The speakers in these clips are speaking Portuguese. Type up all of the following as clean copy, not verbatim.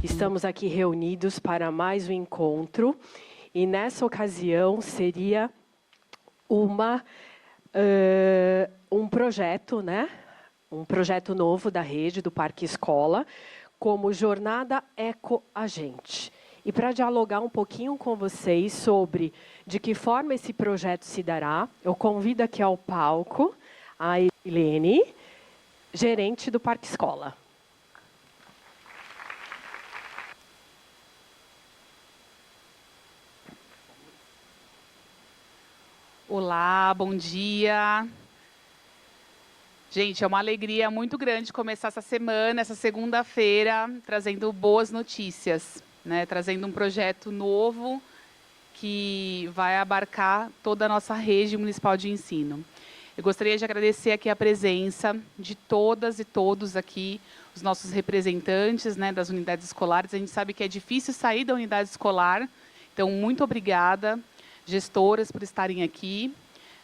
Estamos aqui reunidos para mais um encontro e nessa ocasião seria um projeto, né? Um projeto novo da rede do Parque Escola, como Jornada Ecoagente. E para dialogar um pouquinho com vocês sobre de que forma esse projeto se dará, eu convido aqui ao palco a Helene, gerente do Parque Escola. Olá, bom dia. Gente, é uma alegria muito grande começar essa semana, essa segunda-feira, trazendo boas notícias, né? Trazendo um projeto novo que vai abarcar toda a nossa rede municipal de ensino. Eu gostaria de agradecer aqui a presença de todas e todos aqui, os nossos representantes, né, das unidades escolares. A gente sabe que é difícil sair da unidade escolar, então muito obrigada, gestoras, por estarem aqui,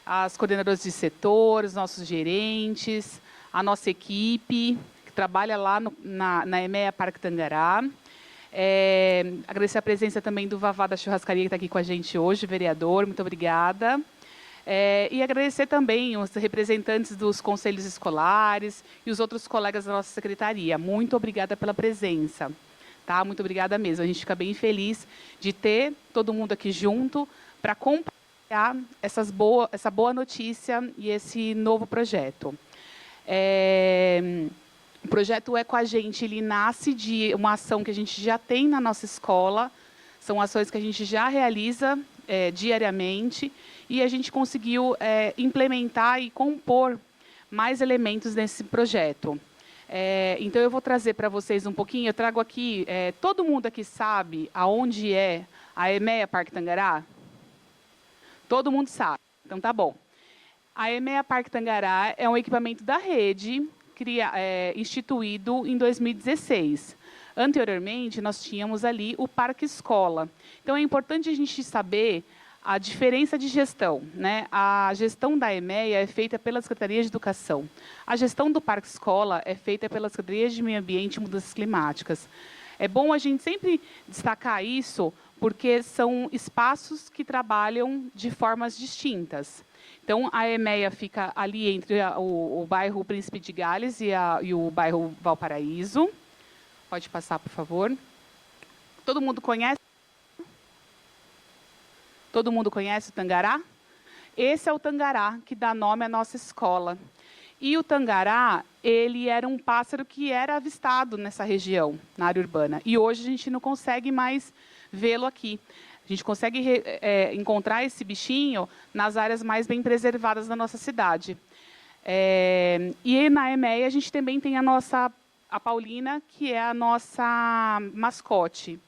as coordenadoras de setor, os nossos gerentes, a nossa equipe, que trabalha lá na EMEA Parque Tangará. Agradecer a presença também do Vavá da Churrascaria, que está aqui com a gente hoje, vereador, muito obrigada. E agradecer também os representantes dos conselhos escolares e os outros colegas da nossa secretaria. Muito obrigada pela presença. Tá? Muito obrigada mesmo. A gente fica bem feliz de ter todo mundo aqui junto para compartilhar essa boa notícia e esse novo projeto. O projeto Ecoagente, ele nasce de uma ação que a gente já tem na nossa escola, são ações que a gente já realiza diariamente, e a gente conseguiu implementar e compor mais elementos nesse projeto. Então, eu vou trazer para vocês um pouquinho, eu trago aqui, todo mundo aqui sabe aonde é a EMEA Parque Tangará? Todo mundo sabe, então tá bom. A EMEA Parque Tangará é um equipamento da rede, instituído em 2016. Anteriormente, nós tínhamos ali o Parque Escola. Então, é importante a gente saber a diferença de gestão, né? A gestão da EMEA é feita pela Secretaria de Educação. A gestão do Parque Escola é feita pela Secretaria de Meio Ambiente e Mudanças Climáticas. É bom a gente sempre destacar isso, porque são espaços que trabalham de formas distintas. Então, a EMEA fica ali entre o bairro Príncipe de Gales e o bairro Valparaíso. Pode passar, por favor. Todo mundo conhece? Todo mundo conhece o Tangará? Esse é o Tangará, que dá nome à nossa escola. E o Tangará, ele era um pássaro que era avistado nessa região, na área urbana. E hoje a gente não consegue mais vê-lo aqui. A gente consegue encontrar esse bichinho nas áreas mais bem preservadas da nossa cidade. E na EMEA a gente também tem a Paulina, que é a nossa mascote,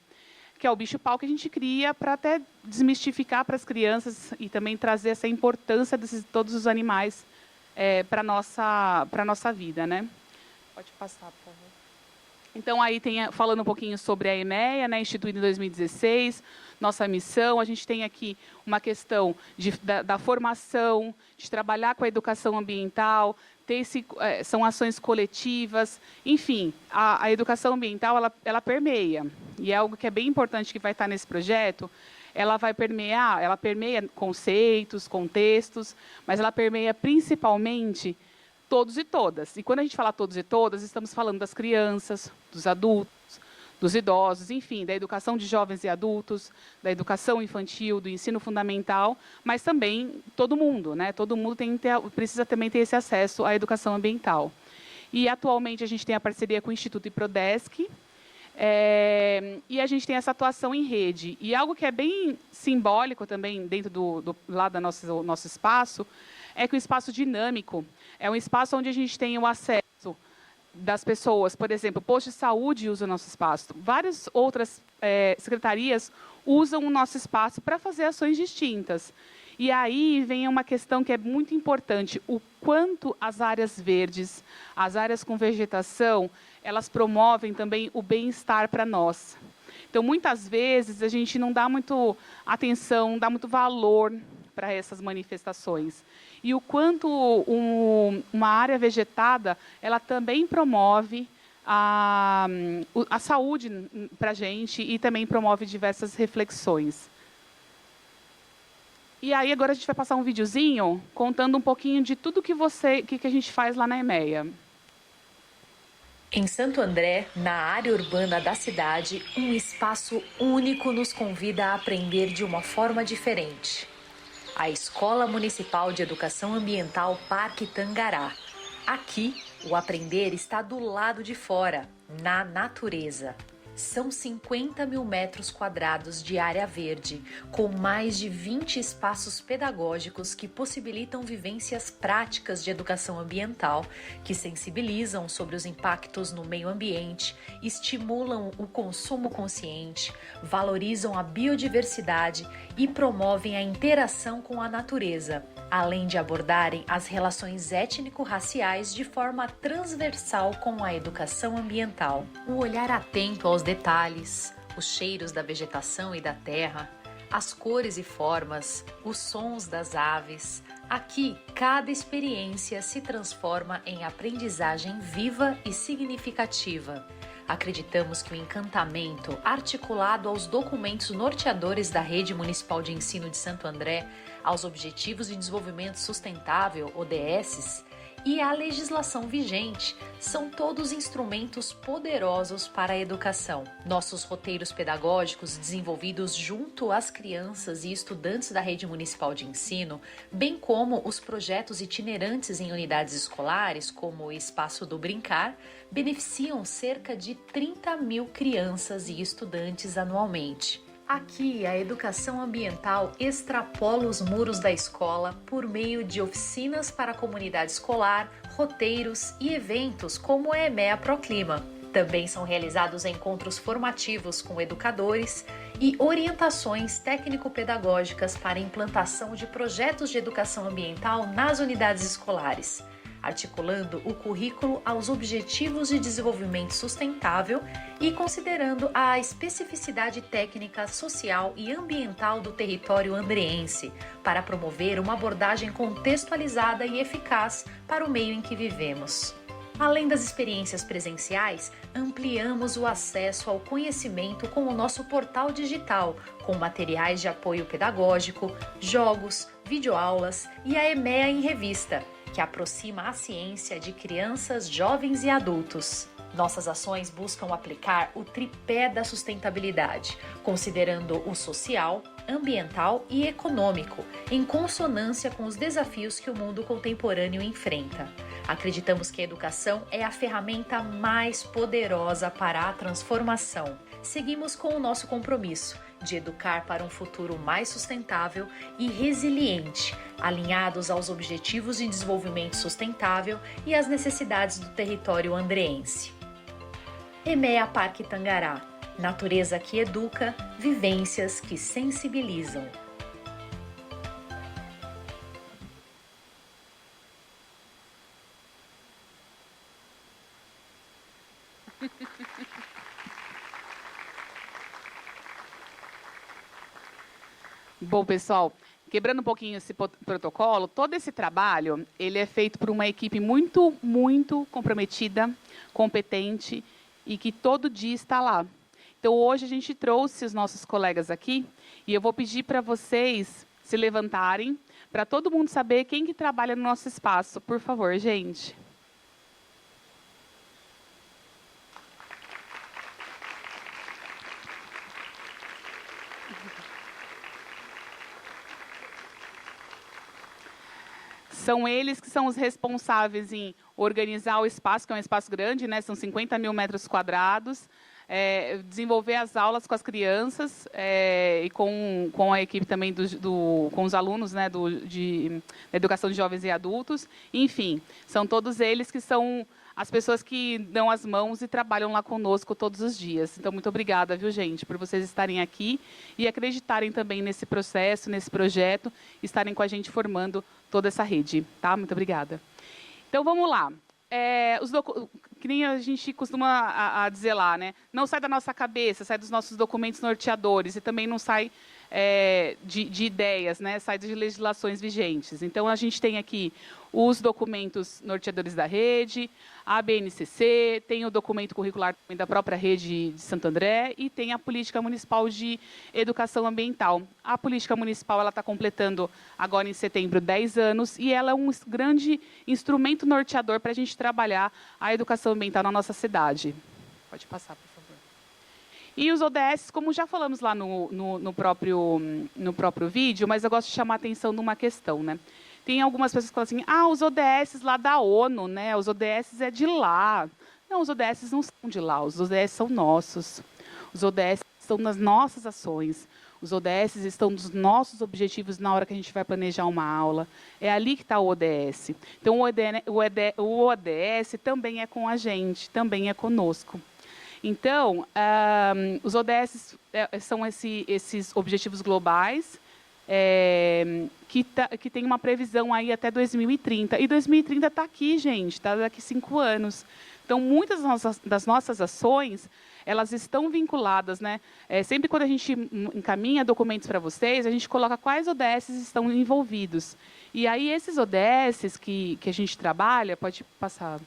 que é o bicho-pau que a gente cria para até desmistificar para as crianças e também trazer essa importância de todos os animais para a nossa vida, né? Pode passar, por favor. Então, aí falando um pouquinho sobre a EMEA, né, instituída em 2016, nossa missão, a gente tem aqui uma questão da formação, de trabalhar com a educação ambiental, são ações coletivas, enfim, a educação ambiental, ela permeia, e é algo que é bem importante que vai estar nesse projeto. Ela permeia conceitos, contextos, mas ela permeia principalmente todos e todas. E quando a gente fala todos e todas, estamos falando das crianças, dos adultos, dos idosos, enfim, da educação de jovens e adultos, da educação infantil, do ensino fundamental, mas também todo mundo, né? Todo mundo precisa também ter esse acesso à educação ambiental. E, atualmente, a gente tem a parceria com o Instituto Prodesc, e a gente tem essa atuação em rede. E algo que é bem simbólico também, dentro do nosso espaço, é que o espaço dinâmico é um espaço onde a gente tem o acesso das pessoas. Por exemplo, o posto de saúde usa o nosso espaço. Várias outras secretarias usam o nosso espaço para fazer ações distintas. E aí vem uma questão que é muito importante, o quanto as áreas verdes, as áreas com vegetação, elas promovem também o bem-estar para nós. Então, muitas vezes, a gente não dá muito atenção, não dá muito valor para essas manifestações. E o quanto uma área vegetada, ela também promove a saúde para a gente e também promove diversas reflexões. E aí agora a gente vai passar um videozinho contando um pouquinho de tudo que a gente faz lá na EMEA. Em Santo André, na área urbana da cidade, um espaço único nos convida a aprender de uma forma diferente. A Escola Municipal de Educação Ambiental Parque Tangará. Aqui, o aprender está do lado de fora, na natureza. São 50 mil metros quadrados de área verde, com mais de 20 espaços pedagógicos que possibilitam vivências práticas de educação ambiental, que sensibilizam sobre os impactos no meio ambiente, estimulam o consumo consciente, valorizam a biodiversidade e promovem a interação com a natureza, além de abordarem as relações étnico-raciais de forma transversal com a educação ambiental. O olhar atento aos detalhes, os cheiros da vegetação e da terra, as cores e formas, os sons das aves. Aqui, cada experiência se transforma em aprendizagem viva e significativa. Acreditamos que o encantamento, articulado aos documentos norteadores da Rede Municipal de Ensino de Santo André, aos Objetivos de Desenvolvimento Sustentável, ODSs, e à legislação vigente, são todos instrumentos poderosos para a educação. Nossos roteiros pedagógicos, desenvolvidos junto às crianças e estudantes da Rede Municipal de Ensino, bem como os projetos itinerantes em unidades escolares, como o Espaço do Brincar, beneficiam cerca de 30 mil crianças e estudantes anualmente. Aqui, a educação ambiental extrapola os muros da escola por meio de oficinas para a comunidade escolar, roteiros e eventos como a EMEA Proclima. Também são realizados encontros formativos com educadores e orientações técnico-pedagógicas para a implantação de projetos de educação ambiental nas unidades escolares, articulando o currículo aos Objetivos de Desenvolvimento Sustentável e considerando a especificidade técnica, social e ambiental do território andreense, para promover uma abordagem contextualizada e eficaz para o meio em que vivemos. Além das experiências presenciais, ampliamos o acesso ao conhecimento com o nosso portal digital, com materiais de apoio pedagógico, jogos, videoaulas e a EMEA em revista, que aproxima a ciência de crianças, jovens e adultos. Nossas ações buscam aplicar o tripé da sustentabilidade, considerando o social, ambiental e econômico, em consonância com os desafios que o mundo contemporâneo enfrenta. Acreditamos que a educação é a ferramenta mais poderosa para a transformação. Seguimos com o nosso compromisso de educar para um futuro mais sustentável e resiliente, alinhados aos Objetivos de Desenvolvimento Sustentável e às necessidades do território andreense. EMEA Parque Tangará. Natureza que educa, vivências que sensibilizam. Bom, pessoal, quebrando um pouquinho esse protocolo, todo esse trabalho ele é feito por uma equipe muito, muito comprometida, competente e que todo dia está lá. Então, hoje a gente trouxe os nossos colegas aqui e eu vou pedir para vocês se levantarem, para todo mundo saber quem que trabalha no nosso espaço. Por favor, gente. São eles que são os responsáveis em organizar o espaço, que é um espaço grande, né? São 50 mil metros quadrados, desenvolver as aulas com as crianças e com a equipe também com os alunos, né? Da educação de jovens e adultos. Enfim, são todos eles que são as pessoas que dão as mãos e trabalham lá conosco todos os dias. Então, muito obrigada, viu, gente, por vocês estarem aqui e acreditarem também nesse processo, nesse projeto, estarem com a gente formando toda essa rede. Tá? Muito obrigada. Então, vamos lá. Que nem a gente costuma dizer lá, né? Não sai da nossa cabeça, sai dos nossos documentos norteadores e também não sai de ideias, né, saídas de legislações vigentes. Então, a gente tem aqui os documentos norteadores da rede, a BNCC, tem o documento curricular também da própria rede de Santo André e tem a Política Municipal de Educação Ambiental. A Política Municipal está completando agora em setembro 10 anos e ela é um grande instrumento norteador para a gente trabalhar a educação ambiental na nossa cidade. Pode passar, por favor. E os ODS, como já falamos lá no próprio vídeo, mas eu gosto de chamar a atenção de uma questão, né? Tem algumas pessoas que falam assim, os ODS lá da ONU, né? Os ODS é de lá. Não, os ODS não são de lá, os ODS são nossos. Os ODS estão nas nossas ações. Os ODS estão nos nossos objetivos na hora que a gente vai planejar uma aula. É ali que está o ODS. Então, o ODS também é com a gente, também é conosco. Então, os ODS são esses objetivos globais, que tem uma previsão aí até 2030. E 2030 está aqui, gente, está daqui 5 anos. Então, muitas das nossas ações, elas estão vinculadas, né? Sempre quando a gente encaminha documentos para vocês, a gente coloca quais ODS estão envolvidos. E aí, esses ODS que a gente trabalha, pode passar.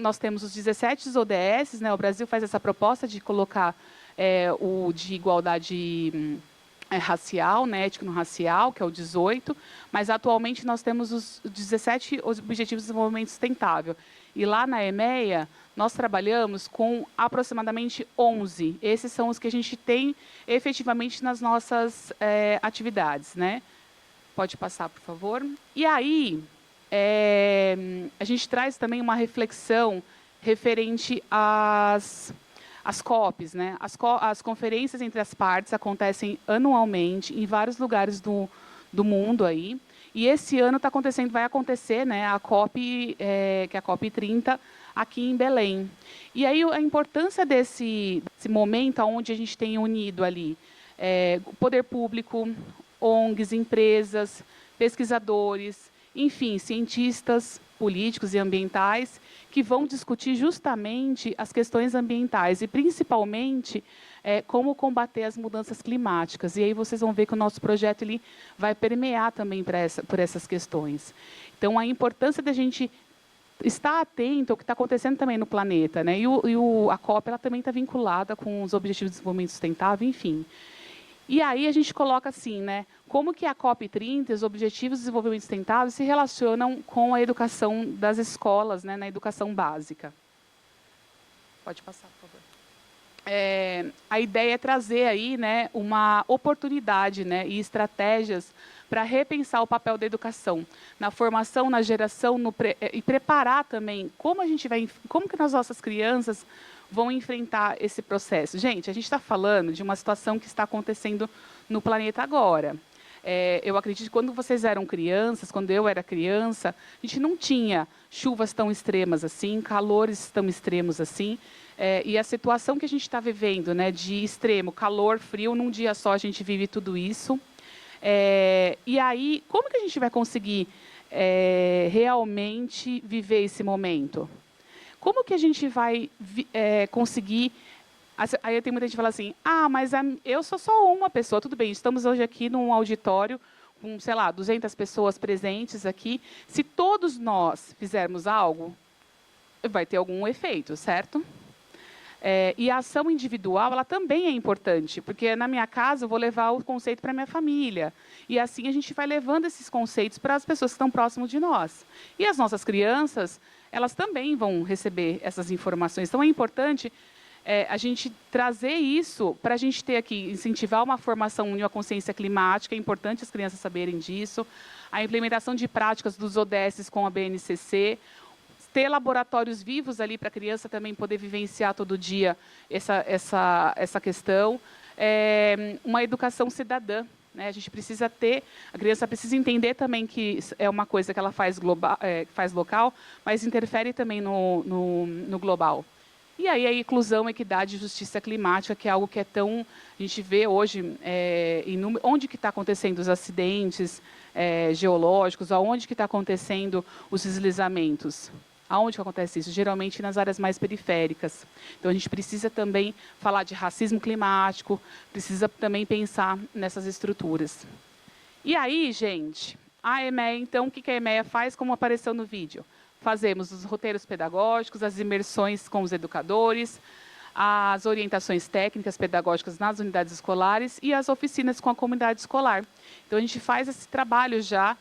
Nós temos os 17 ODS, né? O Brasil faz essa proposta de colocar o de igualdade racial, né, étnico-racial, que é o 18, mas atualmente nós temos os 17 Objetivos de Desenvolvimento Sustentável. E lá na EMEA, nós trabalhamos com aproximadamente 11. Esses são os que a gente tem efetivamente nas nossas atividades, né? Pode passar, por favor. E aí, a gente traz também uma reflexão referente às COPs, né? As conferências entre as partes acontecem anualmente em vários lugares do mundo aí. E esse ano vai acontecer, né, a COP, que é a COP 30, aqui em Belém. E aí a importância desse momento onde a gente tem unido ali o poder público, ONGs, empresas, pesquisadores, enfim, cientistas políticos e ambientais, que vão discutir justamente as questões ambientais e, principalmente, como combater as mudanças climáticas. E aí vocês vão ver que o nosso projeto ele vai permear também por essas questões. Então, a importância da gente estar atento ao que está acontecendo também no planeta, né? A COP ela também está vinculada com os Objetivos de Desenvolvimento Sustentável, enfim. E aí a gente coloca assim, né? Como que a COP 30 e os Objetivos de Desenvolvimento Sustentável se relacionam com a educação das escolas, né, na educação básica? Pode passar, por favor. A ideia é trazer aí, né, uma oportunidade, né, e estratégias para repensar o papel da educação na formação, na geração, e preparar também como que as nossas crianças vão enfrentar esse processo. Gente, a gente está falando de uma situação que está acontecendo no planeta agora. Eu acredito que quando vocês eram crianças, quando eu era criança, a gente não tinha chuvas tão extremas assim, calores tão extremos assim, e a situação que a gente está vivendo, né, de extremo, calor, frio, num dia só a gente vive tudo isso. E aí, como que a gente vai conseguir realmente viver esse momento? Como que a gente vai conseguir... Aí tem muita gente que fala assim, mas eu sou só uma pessoa. Tudo bem, estamos hoje aqui num auditório com, sei lá, 200 pessoas presentes aqui. Se todos nós fizermos algo, vai ter algum efeito, certo? E a ação individual, ela também é importante, porque na minha casa eu vou levar o conceito para minha família. E assim a gente vai levando esses conceitos para as pessoas que estão próximas de nós. E as nossas crianças, elas também vão receber essas informações. Então, é importante a gente trazer isso para a gente ter aqui, incentivar uma formação de uma consciência climática, é importante as crianças saberem disso, a implementação de práticas dos ODS com a BNCC, ter laboratórios vivos ali para a criança também poder vivenciar todo dia essa questão, uma educação cidadã. Né? A gente precisa a criança precisa entender também que é uma coisa que ela faz local, mas interfere também no global. E aí a inclusão, equidade e justiça climática, que é algo que é tão... A gente vê hoje onde que está acontecendo os acidentes geológicos, aonde que está acontecendo os deslizamentos. Aonde que acontece isso? Geralmente nas áreas mais periféricas. Então, a gente precisa também falar de racismo climático, precisa também pensar nessas estruturas. E aí, gente, a EMEA, então, o que a EMEA faz, como apareceu no vídeo? Fazemos os roteiros pedagógicos, as imersões com os educadores, as orientações técnicas pedagógicas nas unidades escolares e as oficinas com a comunidade escolar. Então, a gente faz esse trabalho já.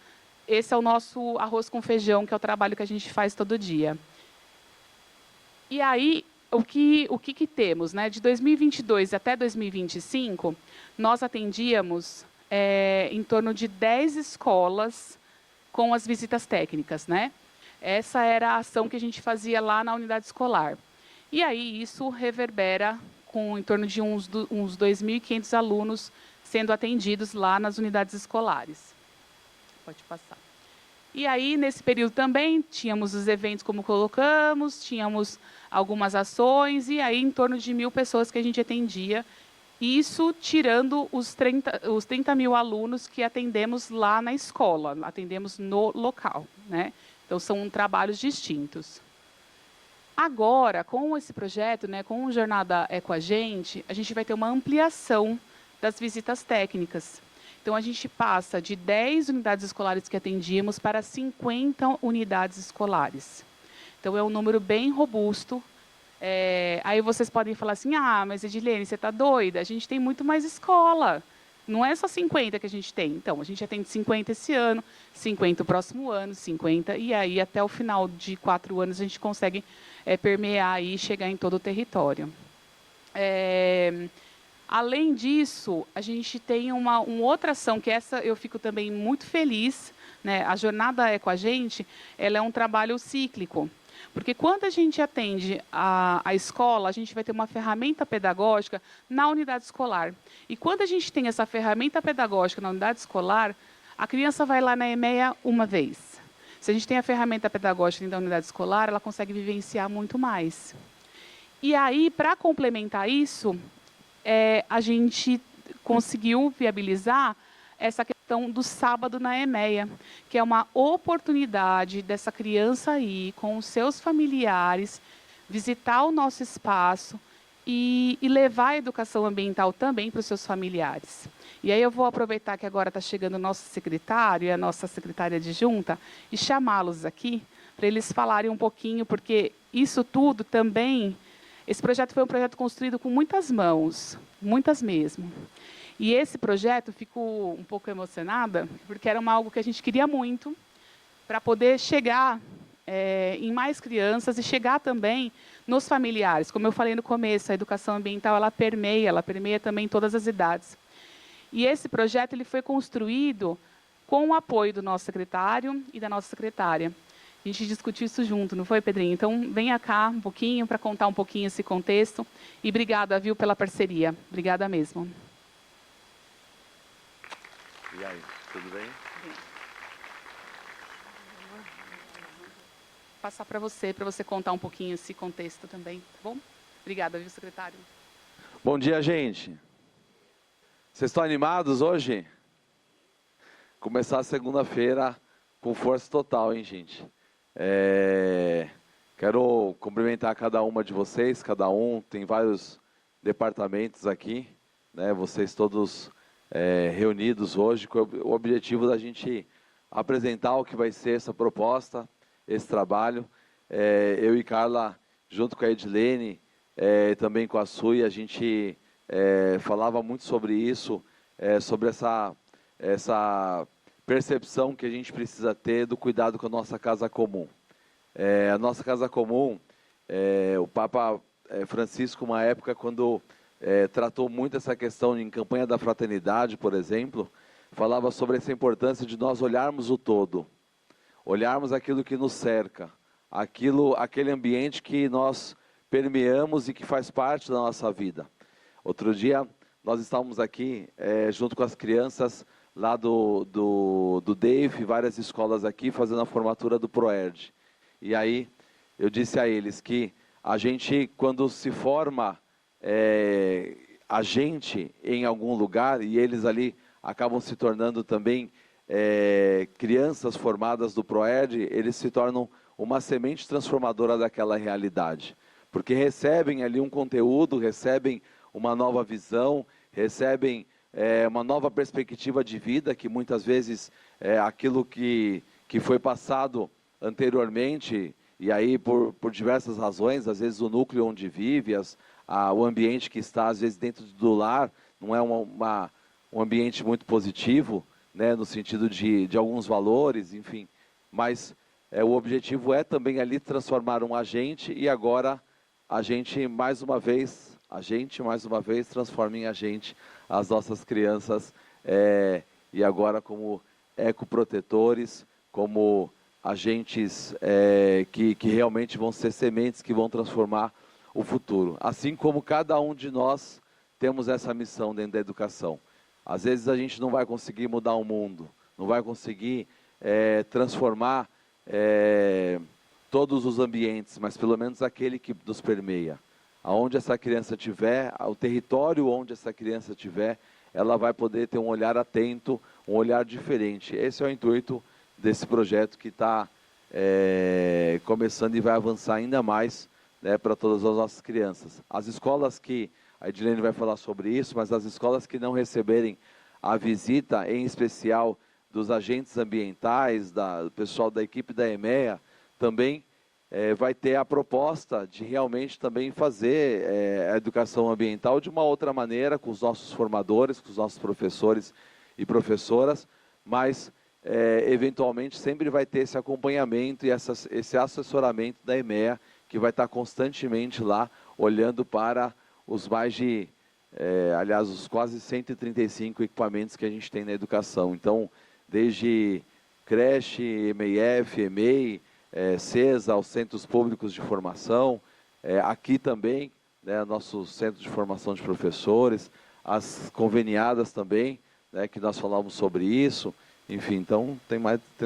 Esse é o nosso arroz com feijão, que é o trabalho que a gente faz todo dia. E aí, o que temos? Né? De 2022 até 2025, nós atendíamos em torno de 10 escolas com as visitas técnicas, né? Essa era a ação que a gente fazia lá na unidade escolar. E aí, isso reverbera com em torno de uns 2.500 alunos sendo atendidos lá nas unidades escolares. Pode passar. E aí, nesse período também, tínhamos os eventos como colocamos, tínhamos algumas ações, e aí em torno de 1.000 pessoas que a gente atendia. Isso tirando os 30 mil alunos que atendemos lá na escola, atendemos no local, né? Então, são trabalhos distintos. Agora, com esse projeto, né, com o Jornada é com a gente vai ter uma ampliação das visitas técnicas. Então, a gente passa de 10 unidades escolares que atendíamos para 50 unidades escolares. Então, é um número bem robusto. Aí vocês podem falar assim, mas Edilene, você está doida? A gente tem muito mais escola. Não é só 50 que a gente tem. Então, a gente atende 50 esse ano, 50 o próximo ano, 50, e aí até o final de 4 anos a gente consegue permear e chegar em todo o território. Além disso, a gente tem uma outra ação, que essa eu fico também muito feliz, né? A Jornada é com a gente, ela é um trabalho cíclico. Porque quando a gente atende a escola, a gente vai ter uma ferramenta pedagógica na unidade escolar. E quando a gente tem essa ferramenta pedagógica na unidade escolar, a criança vai lá na EMEA uma vez. Se a gente tem a ferramenta pedagógica dentro da unidade escolar, ela consegue vivenciar muito mais. E aí, para complementar isso, a gente conseguiu viabilizar essa questão do sábado na EMEA, que é uma oportunidade dessa criança ir com os seus familiares, visitar o nosso espaço e levar a educação ambiental também para os seus familiares. E aí eu vou aproveitar que agora está chegando o nosso secretário e a nossa secretária adjunta e chamá-los aqui para eles falarem um pouquinho, porque isso tudo também, esse projeto foi um projeto construído com muitas mãos, muitas mesmo. E esse projeto, fico um pouco emocionada, porque era algo que a gente queria muito, para poder chegar em mais crianças e chegar também nos familiares. Como eu falei no começo, a educação ambiental ela permeia também todas as idades. E esse projeto ele foi construído com o apoio do nosso secretário e da nossa secretária. A gente discutiu isso junto, não foi, Pedrinho? Então, venha cá um pouquinho para contar um pouquinho esse contexto. E obrigada, viu, pela parceria. Obrigada mesmo. E aí, tudo bem? Passar para você contar um pouquinho esse contexto também, tá bom? Obrigada, viu, secretário? Bom dia, gente. Vocês estão animados hoje? Começar a segunda-feira com força total, hein, gente? Quero cumprimentar cada uma de vocês, cada um, tem vários departamentos aqui, né? Vocês todos reunidos hoje com o objetivo da gente apresentar o que vai ser essa proposta, esse trabalho. Eu e Carla, junto com a Edilene, também com a Sui, a gente falava muito sobre isso, sobre essa percepção que a gente precisa ter do cuidado com a nossa casa comum. A nossa casa comum, o Papa Francisco, uma época, quando tratou muito essa questão em campanha da fraternidade, por exemplo, falava sobre essa importância de nós olharmos o todo, olharmos aquilo que nos cerca, aquele ambiente que nós permeamos e que faz parte da nossa vida. Outro dia, nós estávamos aqui, junto com as crianças lá do Dave, várias escolas aqui, fazendo a formatura do ProERD. E aí, eu disse a eles que a gente, quando se forma agente em algum lugar, e eles ali acabam se tornando também crianças formadas do ProERD, eles se tornam uma semente transformadora daquela realidade. Porque recebem ali um conteúdo, recebem uma nova visão, recebem uma nova perspectiva de vida, que muitas vezes é aquilo que foi passado anteriormente, e aí por diversas razões, às vezes o núcleo onde vive, o ambiente que está, às vezes, dentro do lar, não é um ambiente muito positivo, né, no sentido de alguns valores, enfim. Mas o objetivo é também ali transformar um agente, e agora a gente mais uma vez transforma em agente as nossas crianças, e agora como ecoprotetores, como agentes que realmente vão ser sementes que vão transformar o futuro. Assim como cada um de nós temos essa missão dentro da educação. Às vezes a gente não vai conseguir mudar o mundo, não vai conseguir transformar todos os ambientes, mas pelo menos aquele que nos permeia. Aonde essa criança estiver, o território onde essa criança estiver, ela vai poder ter um olhar atento, um olhar diferente. Esse é o intuito desse projeto que está começando e vai avançar ainda mais, né, para todas as nossas crianças. As escolas que, a Edilene vai falar sobre isso, mas as escolas que não receberem a visita, em especial dos agentes ambientais, do pessoal da equipe da EMEA, também vai ter a proposta de realmente também fazer a educação ambiental de uma outra maneira, com os nossos formadores, com os nossos professores e professoras, mas eventualmente sempre vai ter esse acompanhamento e esse assessoramento da EMEA, que vai estar constantemente lá, olhando para os mais de, aliás, os quase 135 equipamentos que a gente tem na educação. Então, desde creche, EMEIF, EMEI, CESA, aos centros públicos de formação, aqui também, né, nosso centro de formação de professores, as conveniadas também, né, que nós falamos sobre isso, enfim, então tem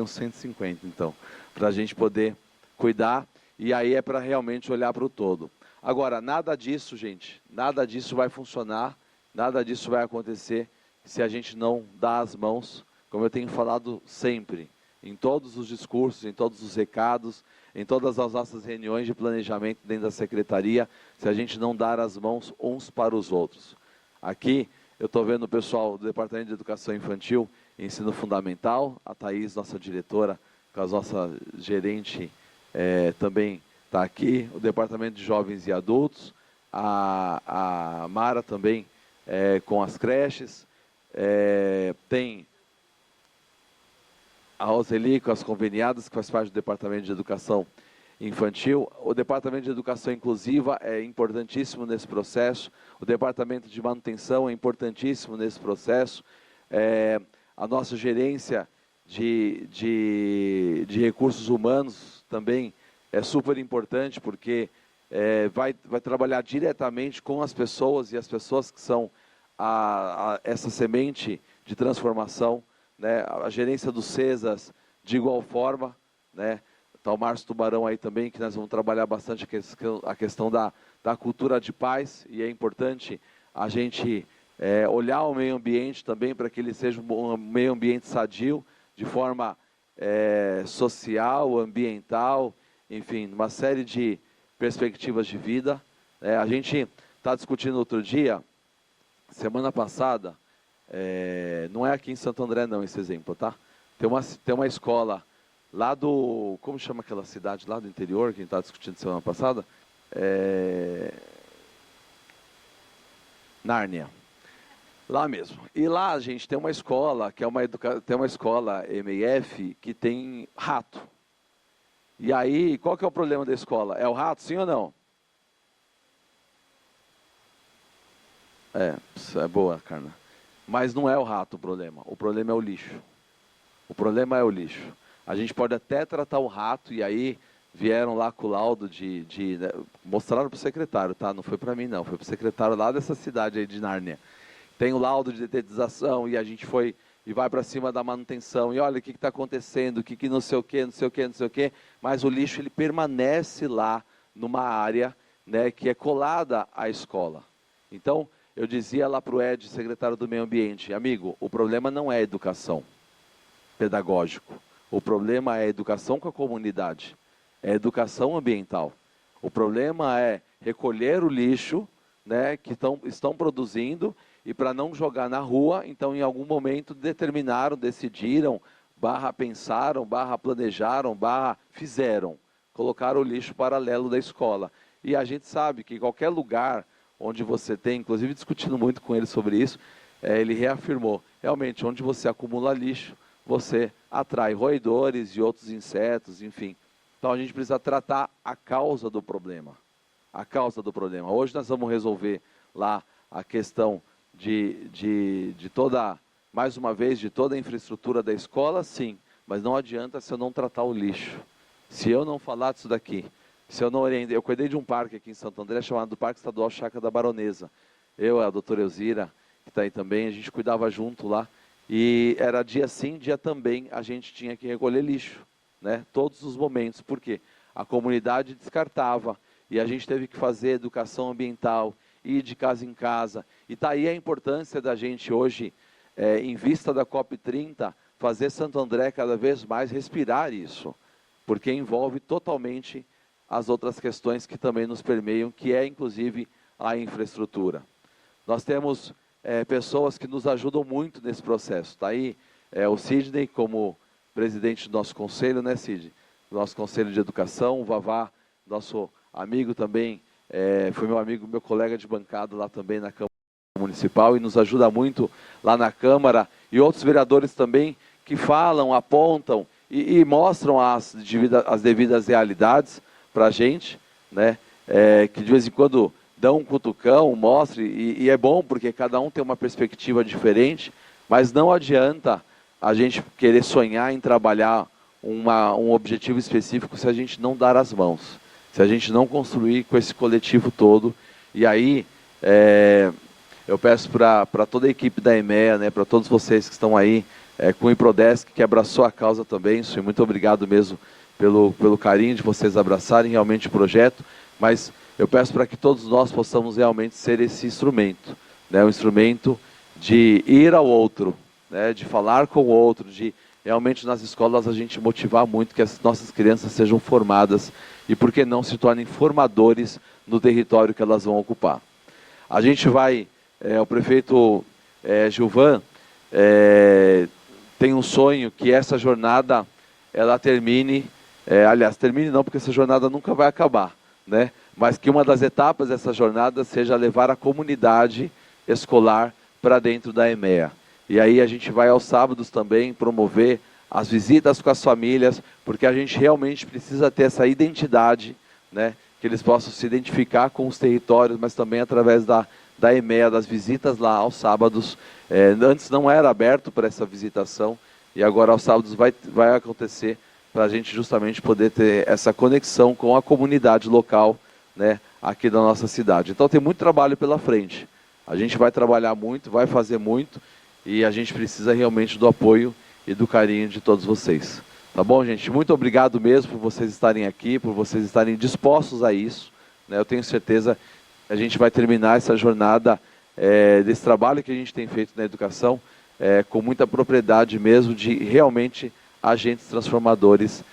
uns 150, então, para a gente poder cuidar, e aí é para realmente olhar para o todo. Agora, nada disso, gente, nada disso vai funcionar, nada disso vai acontecer se a gente não dá as mãos, como eu tenho falado sempre, em todos os discursos, em todos os recados, em todas as nossas reuniões de planejamento dentro da secretaria, se a gente não dar as mãos uns para os outros. Aqui, eu estou vendo o pessoal do Departamento de Educação Infantil e Ensino Fundamental, a Thaís, nossa diretora, com a nossa gerente, também está aqui, o Departamento de Jovens e Adultos, a Mara também com as creches, tem a Roseli com as conveniadas, que faz parte do Departamento de Educação Infantil. O Departamento de Educação Inclusiva é importantíssimo nesse processo. O Departamento de Manutenção é importantíssimo nesse processo. A nossa gerência de recursos humanos também é super importante, porque vai trabalhar diretamente com as pessoas, e as pessoas que são essa semente de transformação, né? A gerência dos CESAS de igual forma, né? Está o Márcio Tubarão aí também, que nós vamos trabalhar bastante a questão da cultura de paz, e é importante a gente olhar o meio ambiente também para que ele seja um meio ambiente sadio, de forma social, ambiental, enfim, uma série de perspectivas de vida. A gente está discutindo outro dia, semana passada, não é aqui em Santo André não esse exemplo, tá? Tem uma escola lá do, como chama aquela cidade lá do interior, que a gente estava discutindo semana passada? Nárnia. Lá mesmo. E lá, a gente tem uma escola, que tem uma escola EMEIF, que tem rato. E aí, qual que é o problema da escola? É o rato, sim ou não? É boa, Carna. Mas não é o rato o problema é o lixo. O problema é o lixo. A gente pode até tratar o rato, e aí vieram lá com o laudo né, mostraram para o secretário, tá? Não foi para mim não, foi para o secretário lá dessa cidade aí de Nárnia. Tem o laudo de detetização, e a gente foi e vai para cima da manutenção, e olha o que está acontecendo, o que não sei o que, não sei o que, não sei o que, mas o lixo ele permanece lá numa área, né, que é colada à escola. Então, eu dizia lá para o Ed, secretário do Meio Ambiente, amigo, o problema não é educação pedagógico, o problema é a educação com a comunidade, é educação ambiental. O problema é recolher o lixo, né, que estão produzindo, e para não jogar na rua, então em algum momento determinaram, decidiram, pensaram, planejaram, fizeram, colocaram o lixo paralelo da escola. E a gente sabe que qualquer lugar onde você tem, inclusive discutindo muito com ele sobre isso, ele reafirmou, realmente, onde você acumula lixo, você atrai roedores e outros insetos, enfim. Então a gente precisa tratar a causa do problema. A causa do problema. Hoje nós vamos resolver lá a questão de toda, mais uma vez, de toda a infraestrutura da escola, sim, mas não adianta se eu não tratar o lixo. Se eu não falar disso daqui, se eu não orientei, eu cuidei de um parque aqui em Santo André chamado Parque Estadual Chácara da Baronesa. Eu, a doutora Elzira, que está aí também, a gente cuidava junto lá, e era dia sim, dia também, a gente tinha que recolher lixo, né? Todos os momentos, por quê? A comunidade descartava, e a gente teve que fazer educação ambiental, ir de casa em casa. E está aí a importância da gente hoje, em vista da COP30, fazer Santo André cada vez mais respirar isso, porque envolve totalmente as outras questões que também nos permeiam, que é inclusive a infraestrutura. Nós temos pessoas que nos ajudam muito nesse processo. Está aí o Sidney como presidente do nosso conselho, né, Sidney? Do nosso conselho de educação, o Vavá, nosso amigo também, foi meu amigo, meu colega de bancada lá também na Câmara Municipal, e nos ajuda muito lá na Câmara, e outros vereadores também que falam, apontam e mostram as devidas realidades para a gente, né? Que de vez em quando dão um cutucão, mostre, e é bom porque cada um tem uma perspectiva diferente, mas não adianta a gente querer sonhar em trabalhar um objetivo específico se a gente não dar as mãos, se a gente não construir com esse coletivo todo. E aí, eu peço para toda a equipe da EMEA, né, para todos vocês que estão aí, com o IPRODESC, que abraçou a causa também, muito obrigado mesmo pelo carinho de vocês abraçarem realmente o projeto, mas eu peço para que todos nós possamos realmente ser esse instrumento, né, um instrumento de ir ao outro, né, de falar com o outro, de realmente nas escolas a gente motivar muito que as nossas crianças sejam formadas e, por que não, se tornem formadores no território que elas vão ocupar. A gente vai, o prefeito Gilvan tem um sonho que essa jornada ela termine, aliás, termine não, porque essa jornada nunca vai acabar, né? Mas que uma das etapas dessa jornada seja levar a comunidade escolar para dentro da EMEA. E aí a gente vai aos sábados também promover as visitas com as famílias, porque a gente realmente precisa ter essa identidade, né? Que eles possam se identificar com os territórios, mas também através da EMEA, das visitas lá aos sábados. Antes não era aberto para essa visitação, e agora aos sábados vai acontecer, para a gente justamente poder ter essa conexão com a comunidade local, né, aqui da nossa cidade. Então tem muito trabalho pela frente. A gente vai trabalhar muito, vai fazer muito, e a gente precisa realmente do apoio e do carinho de todos vocês. Tá bom, gente? Muito obrigado mesmo por vocês estarem aqui, por vocês estarem dispostos a isso, né? Eu tenho certeza que a gente vai terminar essa jornada desse trabalho que a gente tem feito na educação com muita propriedade mesmo, de realmente agentes transformadores,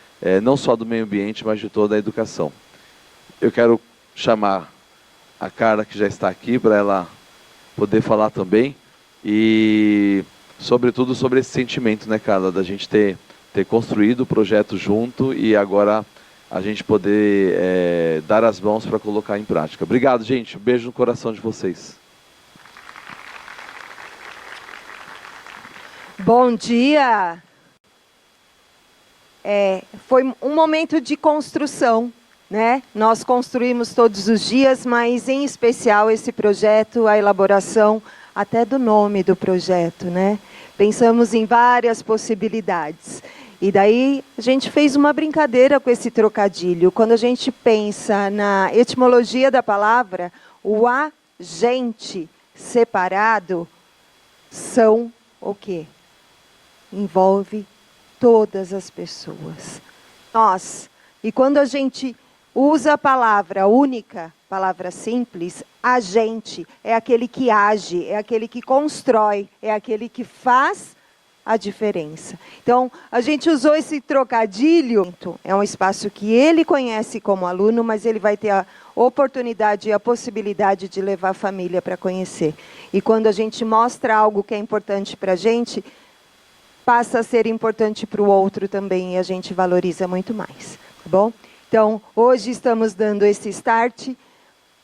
não só do meio ambiente, mas de toda a educação. Eu quero chamar a Carla, que já está aqui, para ela poder falar também, e sobretudo sobre esse sentimento, né, Carla, da gente ter construído o projeto junto e agora a gente poder dar as mãos para colocar em prática. Obrigado, gente. Um beijo no coração de vocês. Bom dia! Foi um momento de construção, né? Nós construímos todos os dias, mas em especial esse projeto, a elaboração até do nome do projeto, né? Pensamos em várias possibilidades. E daí a gente fez uma brincadeira com esse trocadilho. Quando a gente pensa na etimologia da palavra, o agente separado são o quê? Envolve todas as pessoas. Nós. E quando a gente usa a palavra única, palavra simples, agente é aquele que age, é aquele que constrói, é aquele que faz a diferença. Então, a gente usou esse trocadilho, é um espaço que ele conhece como aluno, mas ele vai ter a oportunidade e a possibilidade de levar a família para conhecer. E quando a gente mostra algo que é importante para a gente, passa a ser importante para o outro também, e a gente valoriza muito mais, tá bom? Então, hoje estamos dando esse start.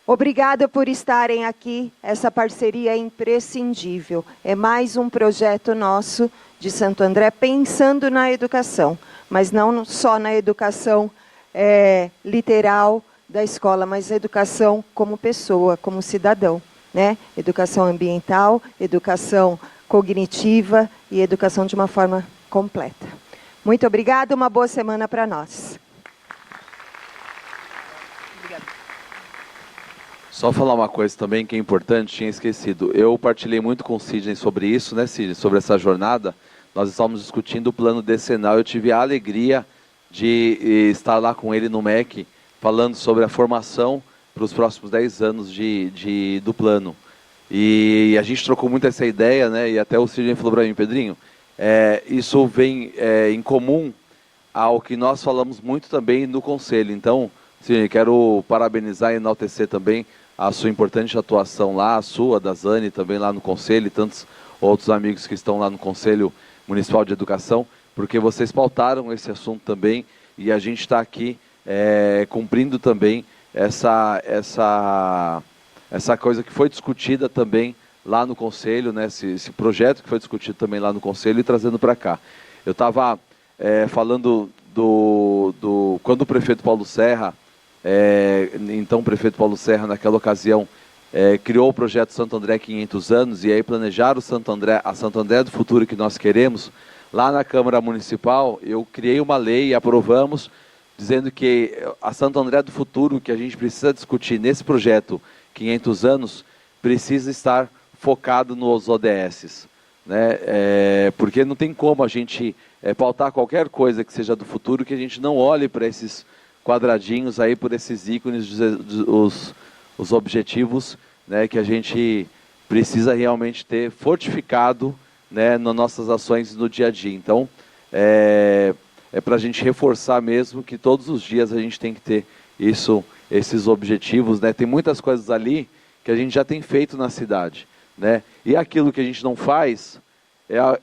Obrigada por estarem aqui, essa parceria é imprescindível. É mais um projeto nosso de Santo André, pensando na educação, mas não só na educação literal da escola, mas a educação como pessoa, como cidadão, né? Educação ambiental, educação cognitiva e educação de uma forma completa. Muito obrigada, uma boa semana para nós. Só falar uma coisa também que é importante, tinha esquecido. Eu partilhei muito com o Sidney sobre isso, né, Sidney? Sobre essa jornada. Nós estávamos discutindo o plano decenal. Eu tive a alegria de estar lá com ele no MEC, falando sobre a formação para os próximos 10 anos do plano. E a gente trocou muito essa ideia, né? E até o Sidney falou para mim, Pedrinho, isso vem em comum ao que nós falamos muito também no Conselho. Então, Sidney, quero parabenizar e enaltecer também a sua importante atuação lá, a sua, da Zane, também lá no Conselho, e tantos outros amigos que estão lá no Conselho Municipal de Educação, porque vocês pautaram esse assunto também, e a gente está aqui cumprindo também essa coisa que foi discutida também lá no Conselho, né, esse projeto que foi discutido também lá no Conselho e trazendo para cá. Eu estava falando quando o prefeito Paulo Serra, então o prefeito Paulo Serra, naquela ocasião, criou o projeto Santo André 500 anos, e aí planejaram a Santo André do futuro que nós queremos, lá na Câmara Municipal, eu criei uma lei e aprovamos, dizendo que a Santo André do futuro que a gente precisa discutir nesse projeto 500 anos, precisa estar focado nos ODS, né? Porque não tem como a gente pautar qualquer coisa que seja do futuro que a gente não olhe para esses quadradinhos aí, por esses ícones, os objetivos, né, que a gente precisa realmente ter fortificado, né, nas nossas ações no dia a dia. Então, é para a gente reforçar mesmo que todos os dias a gente tem que ter esses objetivos, né? Tem muitas coisas ali que a gente já tem feito na cidade, né? E aquilo que a gente não faz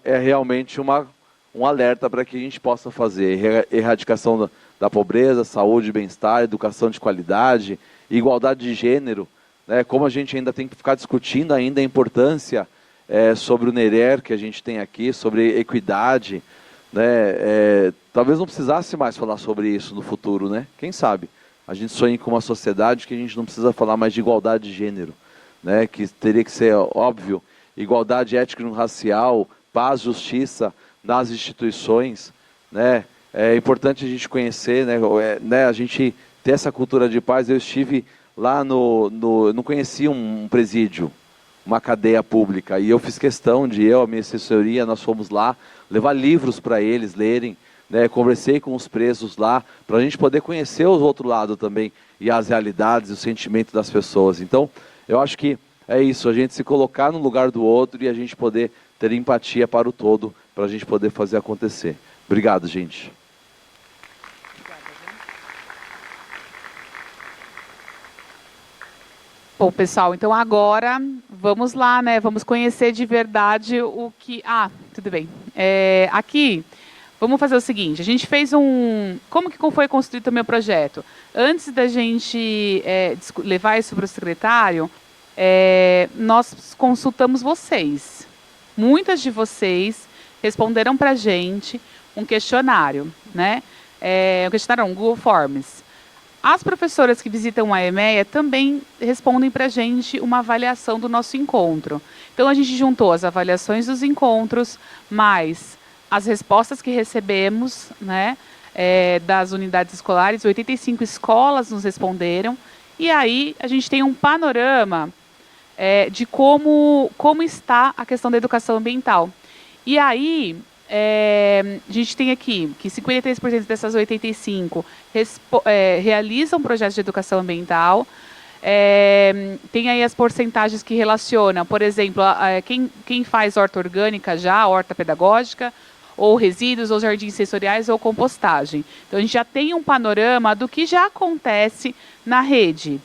é realmente um alerta para que a gente possa fazer. Erradicação da pobreza, saúde, bem-estar, educação de qualidade, igualdade de gênero, né? Como a gente ainda tem que ficar discutindo ainda a importância sobre o NERER que a gente tem aqui, sobre equidade, né? Talvez não precisasse mais falar sobre isso no futuro, né? Quem sabe? A gente sonha com uma sociedade que a gente não precisa falar mais de igualdade de gênero, né? Que teria que ser óbvio, igualdade étnico-racial, paz, justiça nas instituições, né? É importante a gente conhecer, né? A gente ter essa cultura de paz. Eu estive lá não conhecia um presídio, uma cadeia pública, e eu fiz questão de, a minha assessoria, nós fomos lá levar livros para eles lerem, né? Conversei com os presos lá, para a gente poder conhecer o outro lado também, e as realidades, o sentimento das pessoas. Então, eu acho que é isso, a gente se colocar no lugar do outro e a gente poder ter empatia para o todo, para a gente poder fazer acontecer. Obrigado, gente. Bom, pessoal, então agora vamos lá, né? Vamos conhecer de verdade o que... Ah, tudo bem. Aqui, vamos fazer o seguinte, a gente fez Como que foi construído o meu projeto? Antes da gente levar isso para o secretário, nós consultamos vocês. Muitas de vocês responderam para a gente um questionário, né? Um questionário, um Google Forms. As professoras que visitam a EMEA também respondem para a gente uma avaliação do nosso encontro. Então, a gente juntou as avaliações dos encontros, mais as respostas que recebemos, né, das unidades escolares. 85 escolas nos responderam. E aí, a gente tem um panorama de como está a questão da educação ambiental. E aí... a gente tem aqui que 53% dessas 85 realizam projetos de educação ambiental, Tem aí as porcentagens que relacionam, por exemplo, quem faz horta orgânica já, horta pedagógica, ou resíduos, ou jardins sensoriais, ou compostagem. Então, a gente já tem um panorama do que já acontece na rede.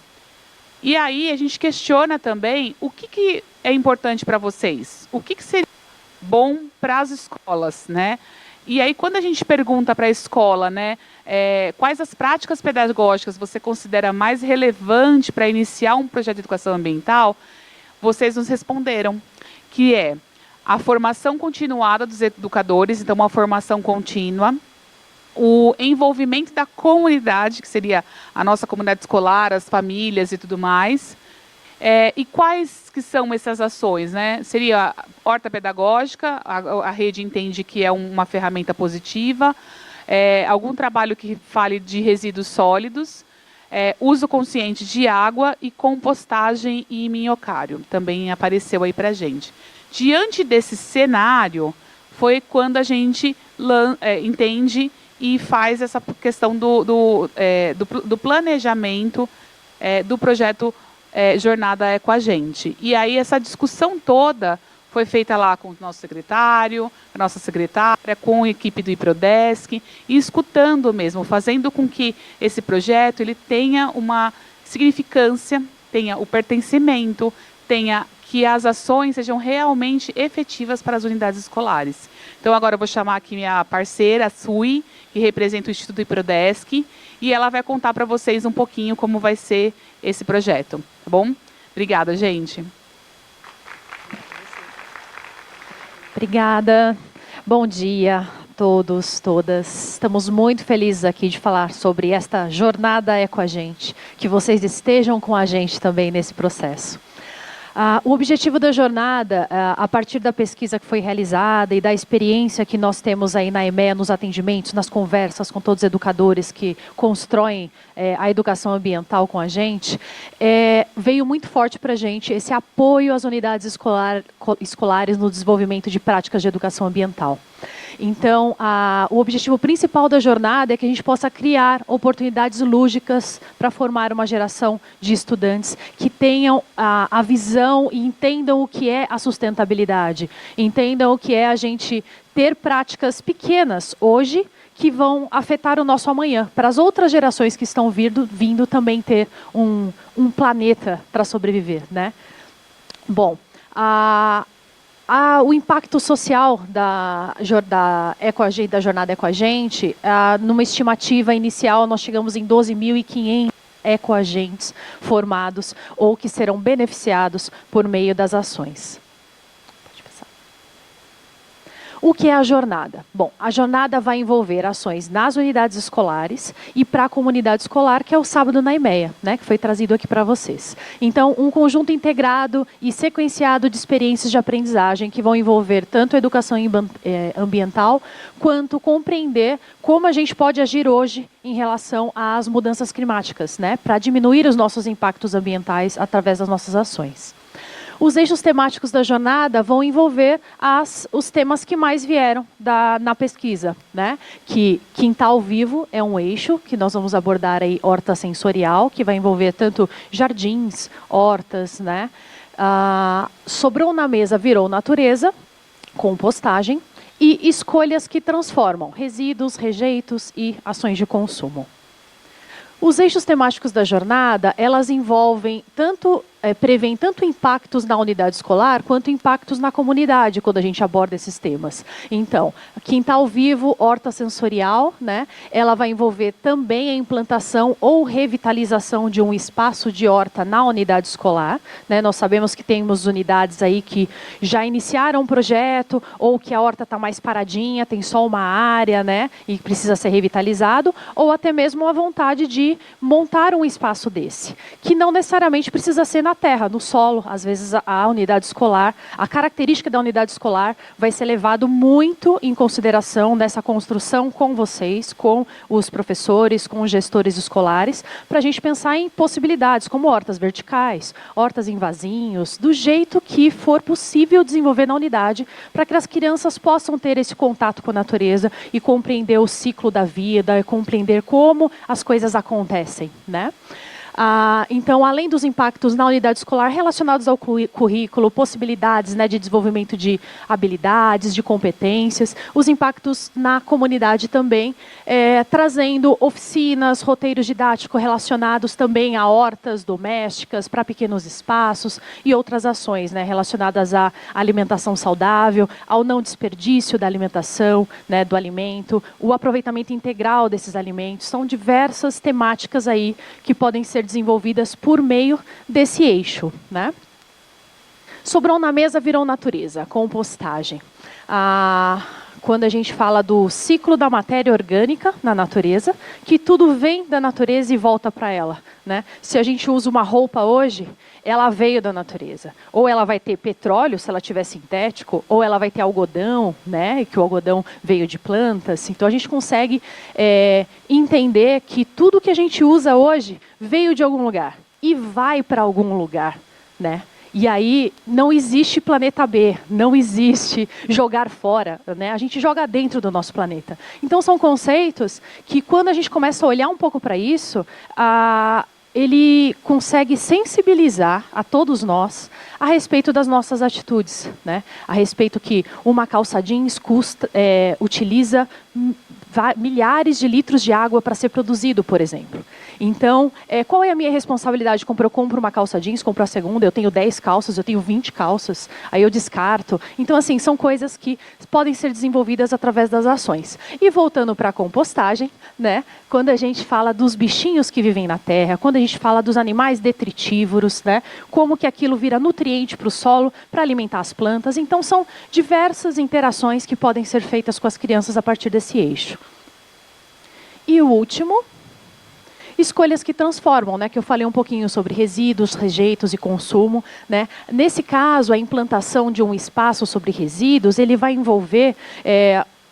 E aí, a gente questiona também o que é importante para vocês. O que seria bom para as escolas, né? E aí, quando a gente pergunta para a escola, né, quais as práticas pedagógicas você considera mais relevante para iniciar um projeto de educação ambiental, vocês nos responderam que é a formação continuada dos educadores, então uma formação contínua, o envolvimento da comunidade, que seria a nossa comunidade escolar, as famílias e tudo mais. E quais que são essas ações, né? Seria a horta pedagógica, a rede entende que é uma ferramenta positiva, algum trabalho que fale de resíduos sólidos, uso consciente de água e compostagem e minhocário, também apareceu aí para a gente. Diante desse cenário, foi quando a gente entende e faz essa questão do planejamento do projeto Jornada é com a gente. E aí essa discussão toda foi feita lá com o nosso secretário, a nossa secretária, com a equipe do IPRODESC, e escutando mesmo, fazendo com que esse projeto ele tenha uma significância, tenha o pertencimento, tenha que as ações sejam realmente efetivas para as unidades escolares. Então, agora eu vou chamar aqui minha parceira, a Sui, que representa o Instituto IPRODESC, e ela vai contar para vocês um pouquinho como vai ser esse projeto, tá bom? Obrigada, gente. Obrigada. Bom dia a todos, todas. Estamos muito felizes aqui de falar sobre esta jornada é com a gente, que vocês estejam com a gente também nesse processo. O objetivo da jornada, a partir da pesquisa que foi realizada e da experiência que nós temos aí na EMEA, nos atendimentos, nas conversas com todos os educadores que constroem a educação ambiental com a gente, veio muito forte para a gente esse apoio às unidades escolares no desenvolvimento de práticas de educação ambiental. Então, o objetivo principal da jornada é que a gente possa criar oportunidades lúdicas para formar uma geração de estudantes que tenham a visão e entendam o que é a sustentabilidade, entendam o que é a gente ter práticas pequenas hoje que vão afetar o nosso amanhã, para as outras gerações que estão vindo também ter um planeta para sobreviver, né? Bom, o impacto social da jornada é com a gente, numa estimativa inicial, nós chegamos em 12.500 ecoagentes formados ou que serão beneficiados por meio das ações. Pode passar. O que é a jornada? Bom, a jornada vai envolver ações nas unidades escolares e para a comunidade escolar, que é o Sábado na EMEA, né, que foi trazido aqui para vocês. Então, um conjunto integrado e sequenciado de experiências de aprendizagem que vão envolver tanto a educação ambiental, quanto compreender como a gente pode agir hoje em relação às mudanças climáticas, né, para diminuir os nossos impactos ambientais através das nossas ações. Os eixos temáticos da jornada vão envolver os temas que mais vieram na pesquisa, né? Que quintal vivo é um eixo que nós vamos abordar aí, horta sensorial, que vai envolver tanto jardins, hortas, né? Sobrou na mesa, virou natureza, compostagem e escolhas que transformam, resíduos, rejeitos e ações de consumo. Os eixos temáticos da jornada, elas envolvem prevêem tanto impactos na unidade escolar, quanto impactos na comunidade, quando a gente aborda esses temas. Então, quintal vivo, horta sensorial, né? Ela vai envolver também a implantação ou revitalização de um espaço de horta na unidade escolar, né? Nós sabemos que temos unidades aí que já iniciaram um projeto, ou que a horta está mais paradinha, tem só uma área, né? E precisa ser revitalizado, ou até mesmo a vontade de montar um espaço desse, que não necessariamente precisa ser na terra, no solo. Às vezes a unidade escolar, a característica da unidade escolar vai ser levado muito em consideração nessa construção com vocês, com os professores, com os gestores escolares, para a gente pensar em possibilidades como hortas verticais, hortas em vasinhos, do jeito que for possível desenvolver na unidade, para que as crianças possam ter esse contato com a natureza e compreender o ciclo da vida, e compreender como as coisas acontecem, né? Então, além dos impactos na unidade escolar relacionados ao currículo, possibilidades, né, de desenvolvimento de habilidades, de competências, os impactos na comunidade também, trazendo oficinas, roteiros didáticos relacionados também a hortas domésticas, para pequenos espaços e outras ações, né, relacionadas à alimentação saudável, ao não desperdício da alimentação, né, do alimento, o aproveitamento integral desses alimentos. São diversas temáticas aí que podem ser desenvolvidas por meio desse eixo, né? Sobrou na mesa, virou natureza, compostagem. Quando a gente fala do ciclo da matéria orgânica na natureza, que tudo vem da natureza e volta para ela, né? Se a gente usa uma roupa hoje, ela veio da natureza. Ou ela vai ter petróleo, se ela tiver sintético, ou ela vai ter algodão, né? Que o algodão veio de plantas. Então a gente consegue entender que tudo que a gente usa hoje veio de algum lugar e vai para algum lugar, né? E aí não existe planeta B, não existe jogar fora, né? A gente joga dentro do nosso planeta. Então são conceitos que, quando a gente começa a olhar um pouco para isso, ele consegue sensibilizar a todos nós a respeito das nossas atitudes, né? A respeito que uma calça jeans utiliza milhares de litros de água para ser produzido, por exemplo. Então, qual é a minha responsabilidade? Eu compro uma calça jeans, compro a segunda, eu tenho 10 calças, eu tenho 20 calças, aí eu descarto. Então, assim, são coisas que podem ser desenvolvidas através das ações. E voltando para a compostagem, né? Quando a gente fala dos bichinhos que vivem na terra, quando a gente fala dos animais detritívoros, né? Como que aquilo vira nutriente para o solo, para alimentar as plantas. Então, são diversas interações que podem ser feitas com as crianças a partir desse eixo. E o último, escolhas que transformam, né? Que eu falei um pouquinho sobre resíduos, rejeitos e consumo, né? Nesse caso, a implantação de um espaço sobre resíduos, ele vai envolver...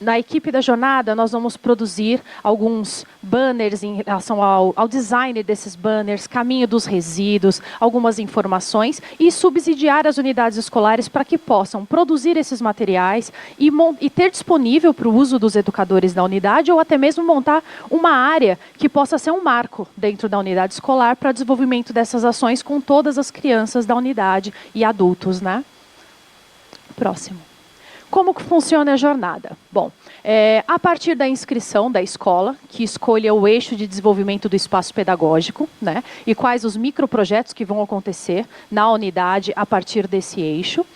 Na equipe da jornada, nós vamos produzir alguns banners em relação ao design desses banners, caminho dos resíduos, algumas informações, e subsidiar as unidades escolares para que possam produzir esses materiais e ter disponível para o uso dos educadores da unidade, ou até mesmo montar uma área que possa ser um marco dentro da unidade escolar para o desenvolvimento dessas ações com todas as crianças da unidade e adultos, né? Próximo. Como que funciona a jornada? Bom, a partir da inscrição da escola, que escolha o eixo de desenvolvimento do espaço pedagógico, né, e quais os microprojetos que vão acontecer na unidade a partir desse eixo,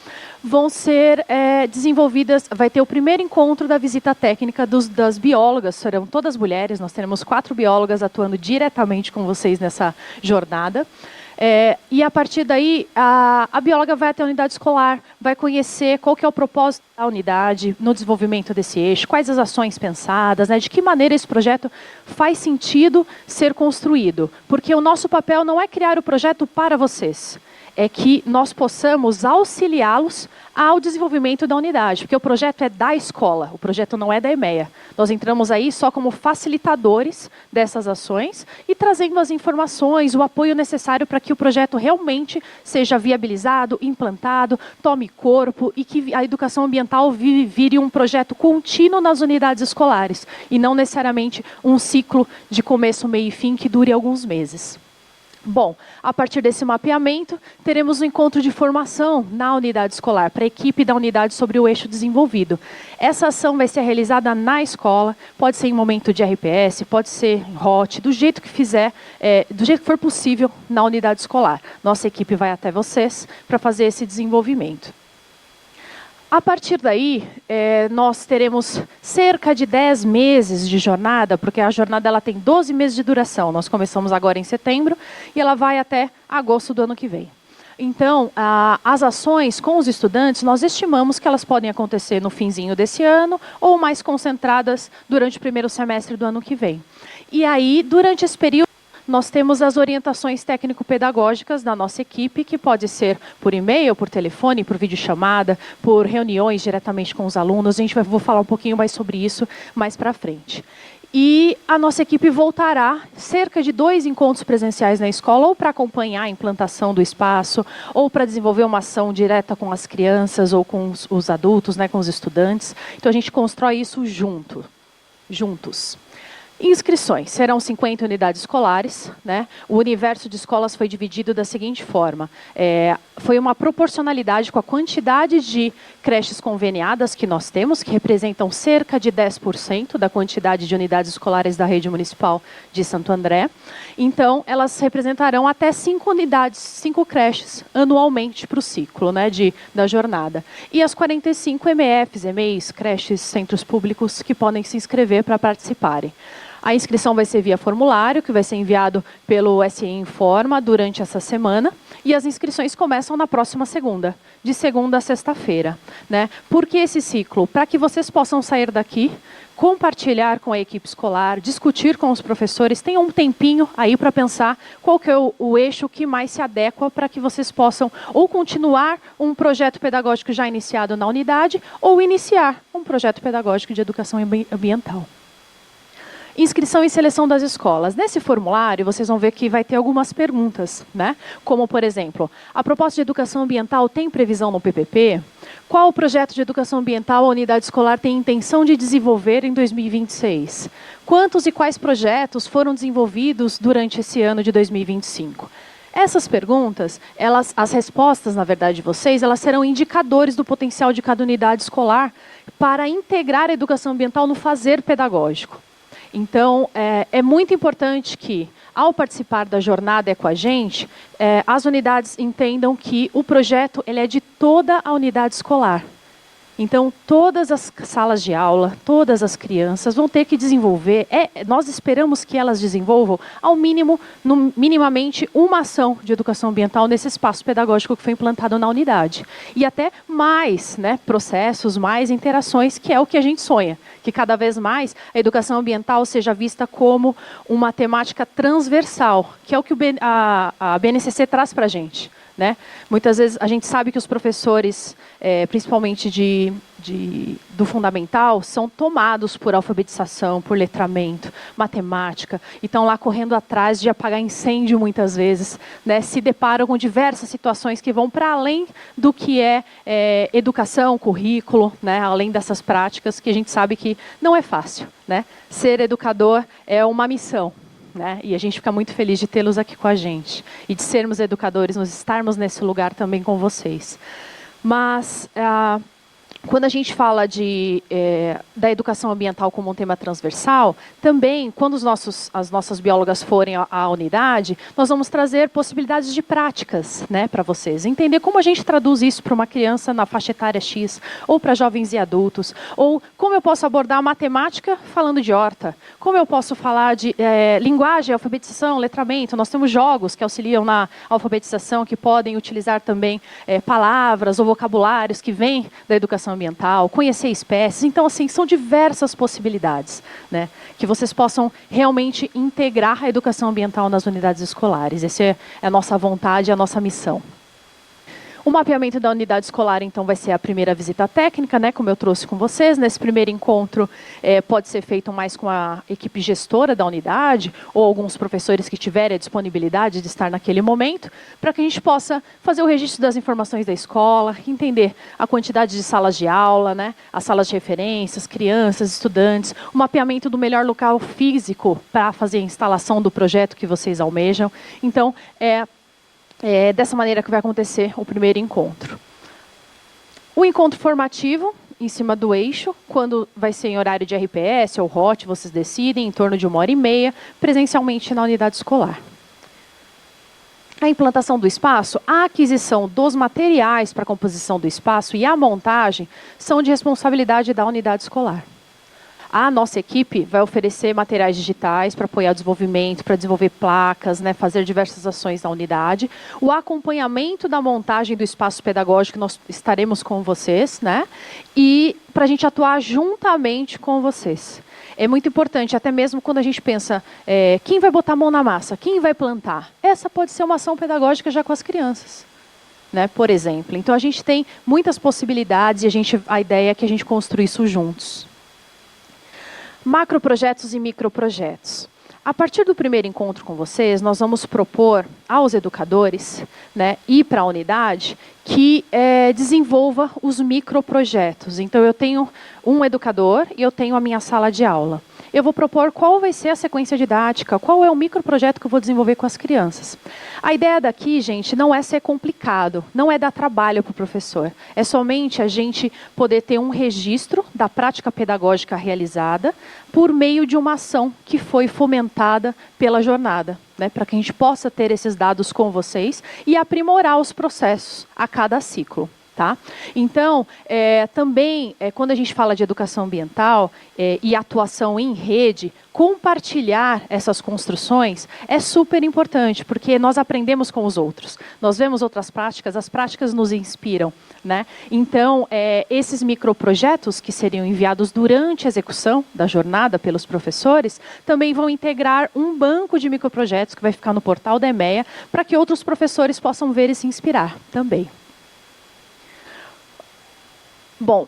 vão ser desenvolvidas, vai ter o primeiro encontro da visita técnica das biólogas, serão todas mulheres, nós teremos 4 biólogas atuando diretamente com vocês nessa jornada. E a partir daí, a bióloga vai até a unidade escolar, vai conhecer qual que é o propósito da unidade no desenvolvimento desse eixo, quais as ações pensadas, né, de que maneira esse projeto faz sentido ser construído. Porque o nosso papel não é criar o projeto para vocês, é que nós possamos auxiliá-los ao desenvolvimento da unidade, porque o projeto é da escola, o projeto não é da EMEA. Nós entramos aí só como facilitadores dessas ações e trazendo as informações, o apoio necessário para que o projeto realmente seja viabilizado, implantado, tome corpo e que a educação ambiental vire um projeto contínuo nas unidades escolares e não necessariamente um ciclo de começo, meio e fim que dure alguns meses. Bom, a partir desse mapeamento, teremos um encontro de formação na unidade escolar, para a equipe da unidade sobre o eixo desenvolvido. Essa ação vai ser realizada na escola, pode ser em momento de RPS, pode ser em ROT, do jeito que do jeito que for possível na unidade escolar. Nossa equipe vai até vocês para fazer esse desenvolvimento. A partir daí, nós teremos cerca de 10 meses de jornada, porque a jornada ela tem 12 meses de duração. Nós começamos agora em setembro e ela vai até agosto do ano que vem. Então, as ações com os estudantes, nós estimamos que elas podem acontecer no finzinho desse ano ou mais concentradas durante o primeiro semestre do ano que vem. E aí, durante esse período, nós temos as orientações técnico-pedagógicas da nossa equipe, que pode ser por e-mail, por telefone, por videochamada, por reuniões diretamente com os alunos. Vou falar um pouquinho mais sobre isso mais para frente. E a nossa equipe voltará cerca de 2 encontros presenciais na escola, ou para acompanhar a implantação do espaço, ou para desenvolver uma ação direta com as crianças ou com os adultos, né, com os estudantes. Então a gente constrói isso juntos. Inscrições. Serão 50 unidades escolares, né? O universo de escolas foi dividido da seguinte forma. Foi uma proporcionalidade com a quantidade de creches conveniadas que nós temos, que representam cerca de 10% da quantidade de unidades escolares da rede municipal de Santo André. Então, elas representarão até 5 unidades, 5 creches anualmente para o ciclo, né, da jornada. E as 45 MFs, EMEIs, creches, centros públicos que podem se inscrever para participarem. A inscrição vai ser via formulário, que vai ser enviado pelo SE Informa durante essa semana. E as inscrições começam na próxima segunda, de segunda a sexta-feira, né? Por que esse ciclo? Para que vocês possam sair daqui, compartilhar com a equipe escolar, discutir com os professores, tenham um tempinho aí para pensar qual que é o eixo que mais se adequa para que vocês possam ou continuar um projeto pedagógico já iniciado na unidade ou iniciar um projeto pedagógico de educação ambiental. Inscrição e seleção das escolas. Nesse formulário, vocês vão ver que vai ter algumas perguntas, né? Como, por exemplo, a proposta de educação ambiental tem previsão no PPP? Qual projeto de educação ambiental a unidade escolar tem intenção de desenvolver em 2026? Quantos e quais projetos foram desenvolvidos durante esse ano de 2025? Essas perguntas, as respostas, na verdade, de vocês, elas serão indicadores do potencial de cada unidade escolar para integrar a educação ambiental no fazer pedagógico. Então, é muito importante que, ao participar da jornada EcoAgente, as unidades entendam que o projeto ele é de toda a unidade escolar. Então, todas as salas de aula, todas as crianças vão ter que desenvolver, nós esperamos que elas desenvolvam, ao mínimo, minimamente, uma ação de educação ambiental nesse espaço pedagógico que foi implantado na unidade. E até mais, né, processos, mais interações, que é o que a gente sonha. Que cada vez mais a educação ambiental seja vista como uma temática transversal, que é o que a BNCC traz para a gente. Né? Muitas vezes a gente sabe que os professores, principalmente do fundamental, são tomados por alfabetização, por letramento, matemática, e estão lá correndo atrás de apagar incêndio muitas vezes, né? Se deparam com diversas situações que vão para além do que é educação, currículo, né? Além dessas práticas que a gente sabe que não é fácil. Né? Ser educador é uma missão. Né? E a gente fica muito feliz de tê-los aqui com a gente. E de sermos educadores, nós estarmos nesse lugar também com vocês. Mas, quando a gente fala da educação ambiental como um tema transversal, também, quando as nossas biólogas forem à unidade, nós vamos trazer possibilidades de práticas, né, para vocês. Entender como a gente traduz isso para uma criança na faixa etária X, ou para jovens e adultos, ou como eu posso abordar a matemática falando de horta, como eu posso falar de linguagem, alfabetização, letramento. Nós temos jogos que auxiliam na alfabetização, que podem utilizar também palavras ou vocabulários que vêm da educação ambiental, conhecer espécies. Então, assim, são diversas possibilidades, né, que vocês possam realmente integrar a educação ambiental nas unidades escolares. Essa é a nossa vontade, a nossa missão. O mapeamento da unidade escolar, então, vai ser a primeira visita técnica, né, como eu trouxe com vocês. Nesse primeiro encontro, pode ser feito mais com a equipe gestora da unidade, ou alguns professores que tiverem a disponibilidade de estar naquele momento, para que a gente possa fazer o registro das informações da escola, entender a quantidade de salas de aula, né, as salas de referências, crianças, estudantes, o mapeamento do melhor local físico para fazer a instalação do projeto que vocês almejam. Então, é dessa maneira que vai acontecer o primeiro encontro. O encontro formativo, em cima do eixo, quando vai ser em horário de RPS ou ROT, vocês decidem, em torno de 1h30, presencialmente na unidade escolar. A implantação do espaço, a aquisição dos materiais para a composição do espaço e a montagem são de responsabilidade da unidade escolar. A nossa equipe vai oferecer materiais digitais para apoiar o desenvolvimento, para desenvolver placas, né, fazer diversas ações na unidade. O acompanhamento da montagem do espaço pedagógico, nós estaremos com vocês, né, e para a gente atuar juntamente com vocês. É muito importante, até mesmo quando a gente pensa, quem vai botar a mão na massa, quem vai plantar? Essa pode ser uma ação pedagógica já com as crianças. Né, por exemplo. Então, a gente tem muitas possibilidades e a ideia é que a gente construa isso juntos. Macroprojetos e microprojetos. A partir do primeiro encontro com vocês, nós vamos propor aos educadores, né, e para a unidade que desenvolva os microprojetos. Então, eu tenho um educador e eu tenho a minha sala de aula. eu vou propor qual vai ser a sequência didática, qual é o microprojeto que eu vou desenvolver com as crianças. A ideia daqui, gente, não é ser complicado, não é dar trabalho para o professor. É somente a gente poder ter um registro da prática pedagógica realizada por meio de uma ação que foi fomentada pela jornada, né, para que a gente possa ter esses dados com vocês e aprimorar os processos a cada ciclo. Tá? Então, também, quando a gente fala de educação ambiental e atuação em rede, compartilhar essas construções é super importante, porque nós aprendemos com os outros. Nós vemos outras práticas, as práticas nos inspiram. Né? Então, esses microprojetos que seriam enviados durante a execução da jornada pelos professores, também vão integrar um banco de microprojetos que vai ficar no portal da EMEA, para que outros professores possam ver e se inspirar também. Bom,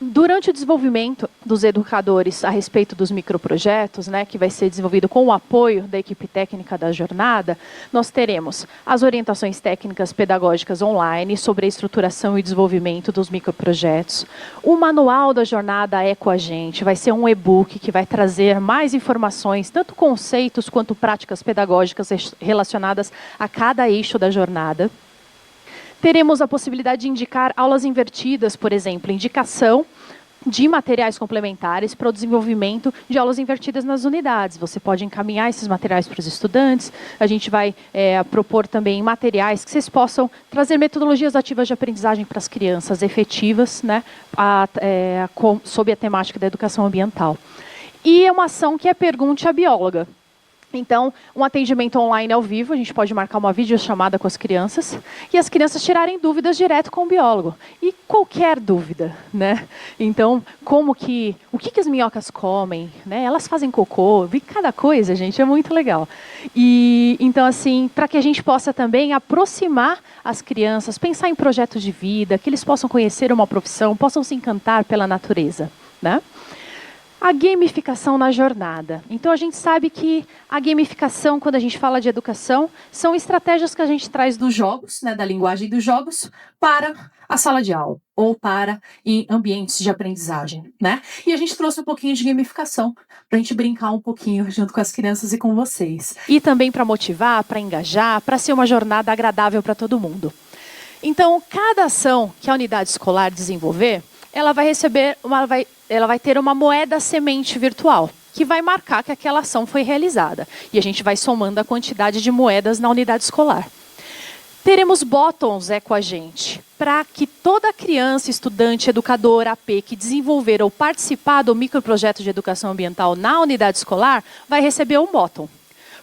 durante o desenvolvimento dos educadores a respeito dos microprojetos, né, que vai ser desenvolvido com o apoio da equipe técnica da jornada, nós teremos as orientações técnicas pedagógicas online sobre a estruturação e desenvolvimento dos microprojetos. O manual da jornada EcoAgente vai ser um e-book que vai trazer mais informações, tanto conceitos quanto práticas pedagógicas relacionadas a cada eixo da jornada. Teremos a possibilidade de indicar aulas invertidas, por exemplo, indicação de materiais complementares para o desenvolvimento de aulas invertidas nas unidades. Você pode encaminhar esses materiais para os estudantes. A gente vai propor também materiais que vocês possam trazer metodologias ativas de aprendizagem para as crianças efetivas, né, sob a temática da educação ambiental. E é uma ação que é Pergunte à Bióloga. Então, um atendimento online ao vivo, a gente pode marcar uma videochamada com as crianças e as crianças tirarem dúvidas direto com o biólogo. E qualquer dúvida, né? Então, o que as minhocas comem, né? Elas fazem cocô, vi cada coisa, gente, é muito legal. E então, assim, para que a gente possa também aproximar as crianças, pensar em projetos de vida, que eles possam conhecer uma profissão, possam se encantar pela natureza, né? A gamificação na jornada. Então, a gente sabe que a gamificação, quando a gente fala de educação, são estratégias que a gente traz dos jogos, né, da linguagem dos jogos, para a sala de aula, ou para em ambientes de aprendizagem, né? E a gente trouxe um pouquinho de gamificação, para a gente brincar um pouquinho junto com as crianças e com vocês. E também para motivar, para engajar, para ser uma jornada agradável para todo mundo. Então, cada ação que a unidade escolar desenvolver, ela vai ter uma moeda semente virtual, que vai marcar que aquela ação foi realizada. E a gente vai somando a quantidade de moedas na unidade escolar. Teremos botões EcoAgente, para que toda criança, estudante, educador, AP, que desenvolver ou participar do microprojeto de educação ambiental na unidade escolar, vai receber um botão.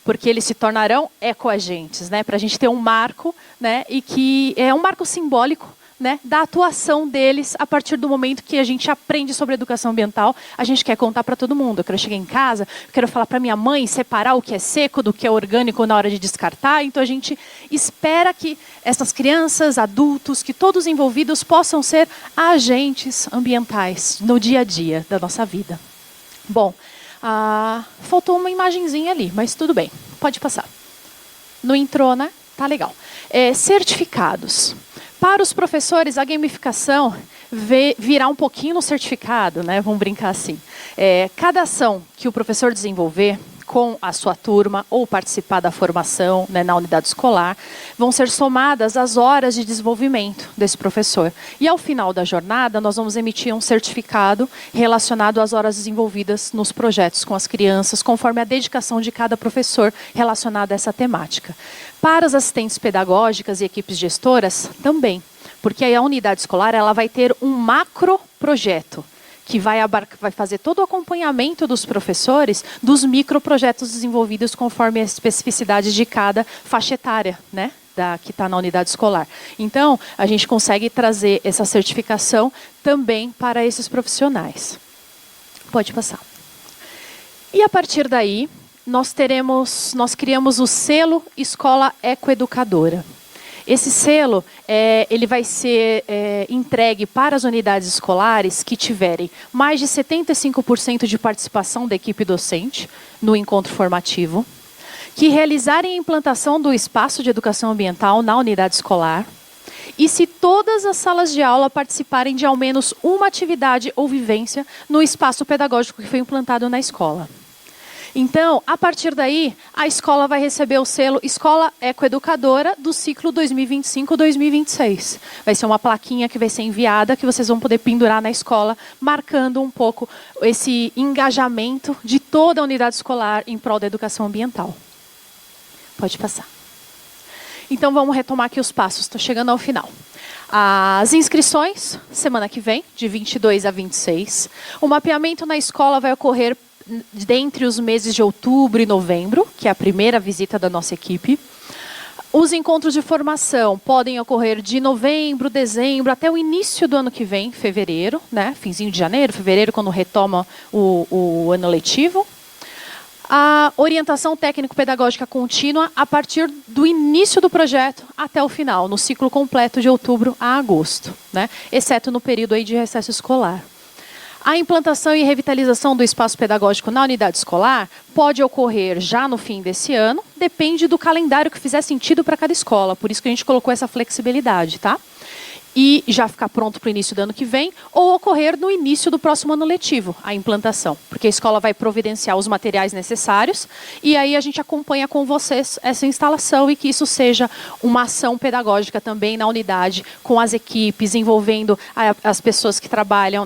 Porque eles se tornarão ecoagentes, né? Para a gente ter um marco, né? E que é um marco simbólico, né, da atuação deles a partir do momento que a gente aprende sobre educação ambiental. A gente quer contar para todo mundo. Eu quero chegar em casa, eu quero falar para minha mãe, separar o que é seco do que é orgânico na hora de descartar. Então a gente espera que essas crianças, adultos, que todos envolvidos possam ser agentes ambientais no dia a dia da nossa vida. Bom, faltou uma imagenzinha ali, mas tudo bem, pode passar. No intro, né? Tá legal. Certificados. Para os professores, a gamificação virá um pouquinho no certificado, né? Vamos brincar assim. Cada ação que o professor desenvolver com a sua turma ou participar da formação, né, na unidade escolar, vão ser somadas as horas de desenvolvimento desse professor. E ao final da jornada, nós vamos emitir um certificado relacionado às horas desenvolvidas nos projetos com as crianças, conforme a dedicação de cada professor relacionada a essa temática. Para as assistentes pedagógicas e equipes gestoras, também. Porque aí a unidade escolar ela vai ter um macro projeto, que vai fazer todo o acompanhamento dos professores dos microprojetos desenvolvidos conforme a especificidade de cada faixa etária, né, que está na unidade escolar. Então, a gente consegue trazer essa certificação também para esses profissionais. Pode passar. E a partir daí, nós criamos o selo Escola Ecoeducadora. Esse selo ele vai ser entregue para as unidades escolares que tiverem mais de 75% de participação da equipe docente no encontro formativo, que realizarem a implantação do espaço de educação ambiental na unidade escolar e se todas as salas de aula participarem de ao menos uma atividade ou vivência no espaço pedagógico que foi implantado na escola. Então, a partir daí, a escola vai receber o selo Escola Ecoeducadora do ciclo 2025-2026. Vai ser uma plaquinha que vai ser enviada, que vocês vão poder pendurar na escola, marcando um pouco esse engajamento de toda a unidade escolar em prol da educação ambiental. Pode passar. Então, vamos retomar aqui os passos. Estou chegando ao final. As inscrições, semana que vem, de 22 a 26. O mapeamento na escola vai ocorrer dentre os meses de outubro e novembro, que é a primeira visita da nossa equipe. Os encontros de formação podem ocorrer de novembro, dezembro, até o início do ano que vem, fevereiro, né? Finzinho de janeiro, fevereiro, quando retoma o ano letivo. A orientação técnico-pedagógica contínua a partir do início do projeto até o final, no ciclo completo de outubro a agosto, né? Exceto no período aí de recesso escolar. A implantação e revitalização do espaço pedagógico na unidade escolar pode ocorrer já no fim desse ano, depende do calendário que fizer sentido para cada escola, por isso que a gente colocou essa flexibilidade, tá? E já ficar pronto para o início do ano que vem, ou ocorrer no início do próximo ano letivo, a implantação, porque a escola vai providenciar os materiais necessários, e aí a gente acompanha com vocês essa instalação e que isso seja uma ação pedagógica também na unidade, com as equipes, envolvendo as pessoas que trabalham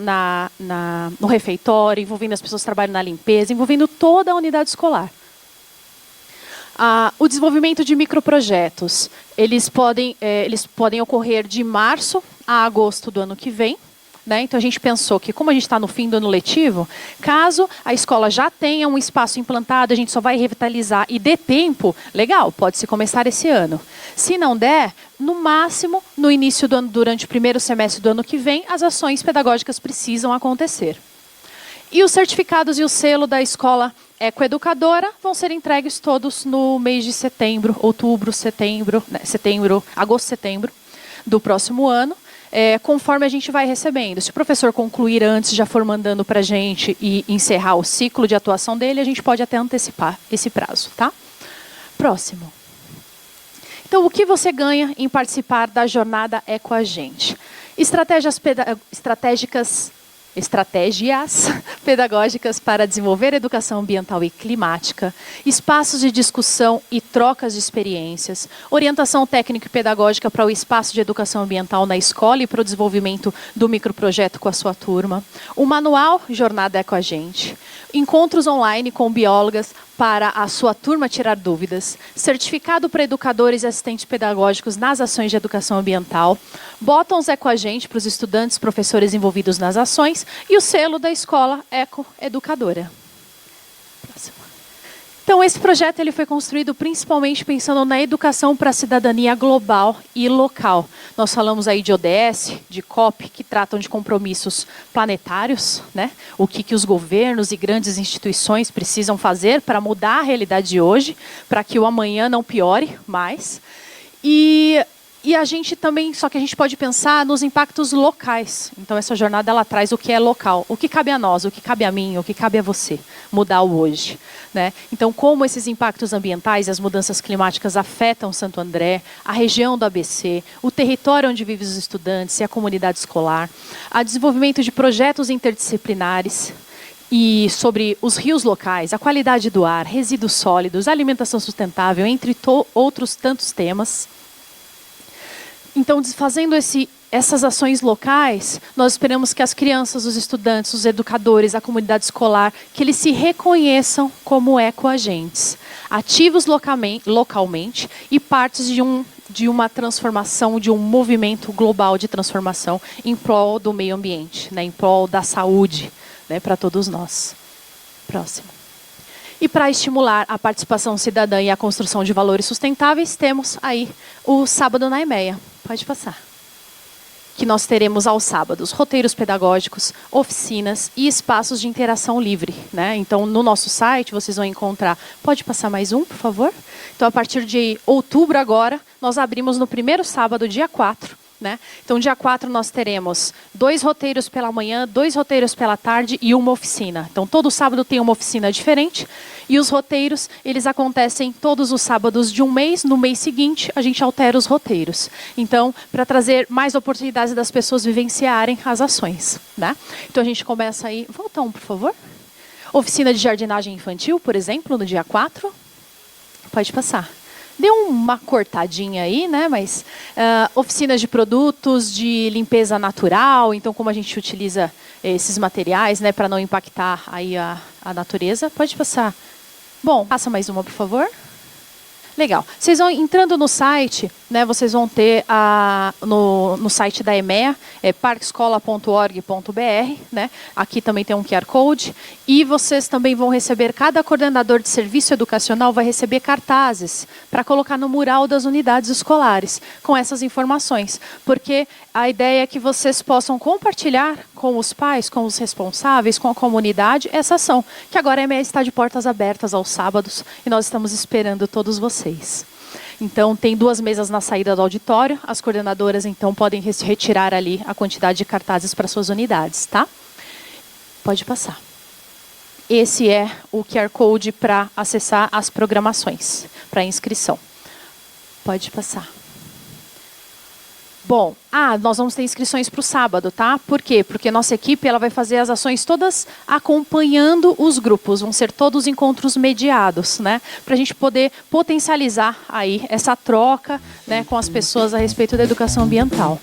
no refeitório, envolvendo as pessoas que trabalham na limpeza, envolvendo toda a unidade escolar. O desenvolvimento de microprojetos, eles podem ocorrer de março a agosto do ano que vem, né? Então a gente pensou que, como a gente está no fim do ano letivo, caso a escola já tenha um espaço implantado, a gente só vai revitalizar e dê tempo, legal, pode-se começar esse ano. Se não der, no máximo, no início do ano, durante o primeiro semestre do ano que vem, as ações pedagógicas precisam acontecer. E os certificados e o selo da escola Ecoeducadora vão ser entregues todos no mês de setembro, outubro, setembro, né, agosto, setembro do próximo ano, conforme a gente vai recebendo. Se o professor concluir antes, já for mandando para a gente e encerrar o ciclo de atuação dele, a gente pode até antecipar esse prazo, tá? Próximo. Então, o que você ganha em participar da jornada Ecoagente? Estratégias pedagógicas para desenvolver educação ambiental e climática, espaços de discussão e trocas de experiências, orientação técnica e pedagógica para o espaço de educação ambiental na escola e para o desenvolvimento do microprojeto com a sua turma, o manual Jornada Ecoagente, encontros online com biólogas para a sua turma tirar dúvidas, certificado para educadores e assistentes pedagógicos nas ações de educação ambiental, botões Ecoagente para os estudantes e professores envolvidos nas ações e o selo da escola Ecoeducadora. Então, esse projeto ele foi construído principalmente pensando na educação para a cidadania global e local. Nós falamos aí de ODS, de COP, que tratam de compromissos planetários, né? O que os governos e grandes instituições precisam fazer para mudar a realidade de hoje, para que o amanhã não piore mais. E a gente também, só que a gente pode pensar nos impactos locais. Então, essa jornada ela traz o que é local, o que cabe a nós, o que cabe a mim, o que cabe a você, mudar o hoje, né? Então, como esses impactos ambientais e as mudanças climáticas afetam Santo André, a região do ABC, o território onde vivem os estudantes e a comunidade escolar, o desenvolvimento de projetos interdisciplinares e sobre os rios locais, a qualidade do ar, resíduos sólidos, alimentação sustentável, entre outros tantos temas. Então, fazendo essas ações locais, nós esperamos que as crianças, os estudantes, os educadores, a comunidade escolar, que eles se reconheçam como ecoagentes, ativos localmente e partes de uma transformação, de um movimento global de transformação em prol do meio ambiente, né, em prol da saúde, né, para todos nós. Próximo. E para estimular a participação cidadã e a construção de valores sustentáveis, temos aí o Sábado na EMEA. Pode passar. Que nós teremos aos sábados roteiros pedagógicos, oficinas e espaços de interação livre, né? Então, no nosso site, vocês vão encontrar... Pode passar mais um, por favor? Então, a partir de outubro agora, nós abrimos no primeiro sábado, dia 4, né? Então, dia 4 nós teremos 2 roteiros pela manhã, 2 roteiros pela tarde e uma oficina. Então, todo sábado tem uma oficina diferente. E os roteiros, eles acontecem todos os sábados de um mês. No mês seguinte, a gente altera os roteiros. Então, para trazer mais oportunidades das pessoas vivenciarem as ações, né? Então, a gente começa aí... Volta um, por favor. Oficina de jardinagem infantil, por exemplo, no dia 4. Pode passar. Deu uma cortadinha aí, né? Mas oficinas de produtos de limpeza natural. Então, como a gente utiliza esses materiais, né, para não impactar aí a natureza. Pode passar. Bom, passa mais uma, por favor. Legal. Vocês vão entrando no site, né? Vocês vão ter no site da EMEA, parquescola.org.br, né? Aqui também tem um QR Code. E vocês também vão receber, cada coordenador de serviço educacional vai receber cartazes para colocar no mural das unidades escolares com essas informações. Porque a ideia é que vocês possam compartilhar com os pais, com os responsáveis, com a comunidade, essa ação. Que agora a EMEA está de portas abertas aos sábados e nós estamos esperando todos vocês. Então, tem 2 mesas na saída do auditório. As coordenadoras, então, podem retirar ali a quantidade de cartazes para suas unidades, tá? Pode passar. Esse é o QR Code para acessar as programações, para inscrição. Pode passar. Bom, nós vamos ter inscrições para o sábado, tá? Por quê? Porque nossa equipe ela vai fazer as ações todas acompanhando os grupos. Vão ser todos encontros mediados, né? Para a gente poder potencializar aí essa troca, né, com as pessoas a respeito da educação ambiental.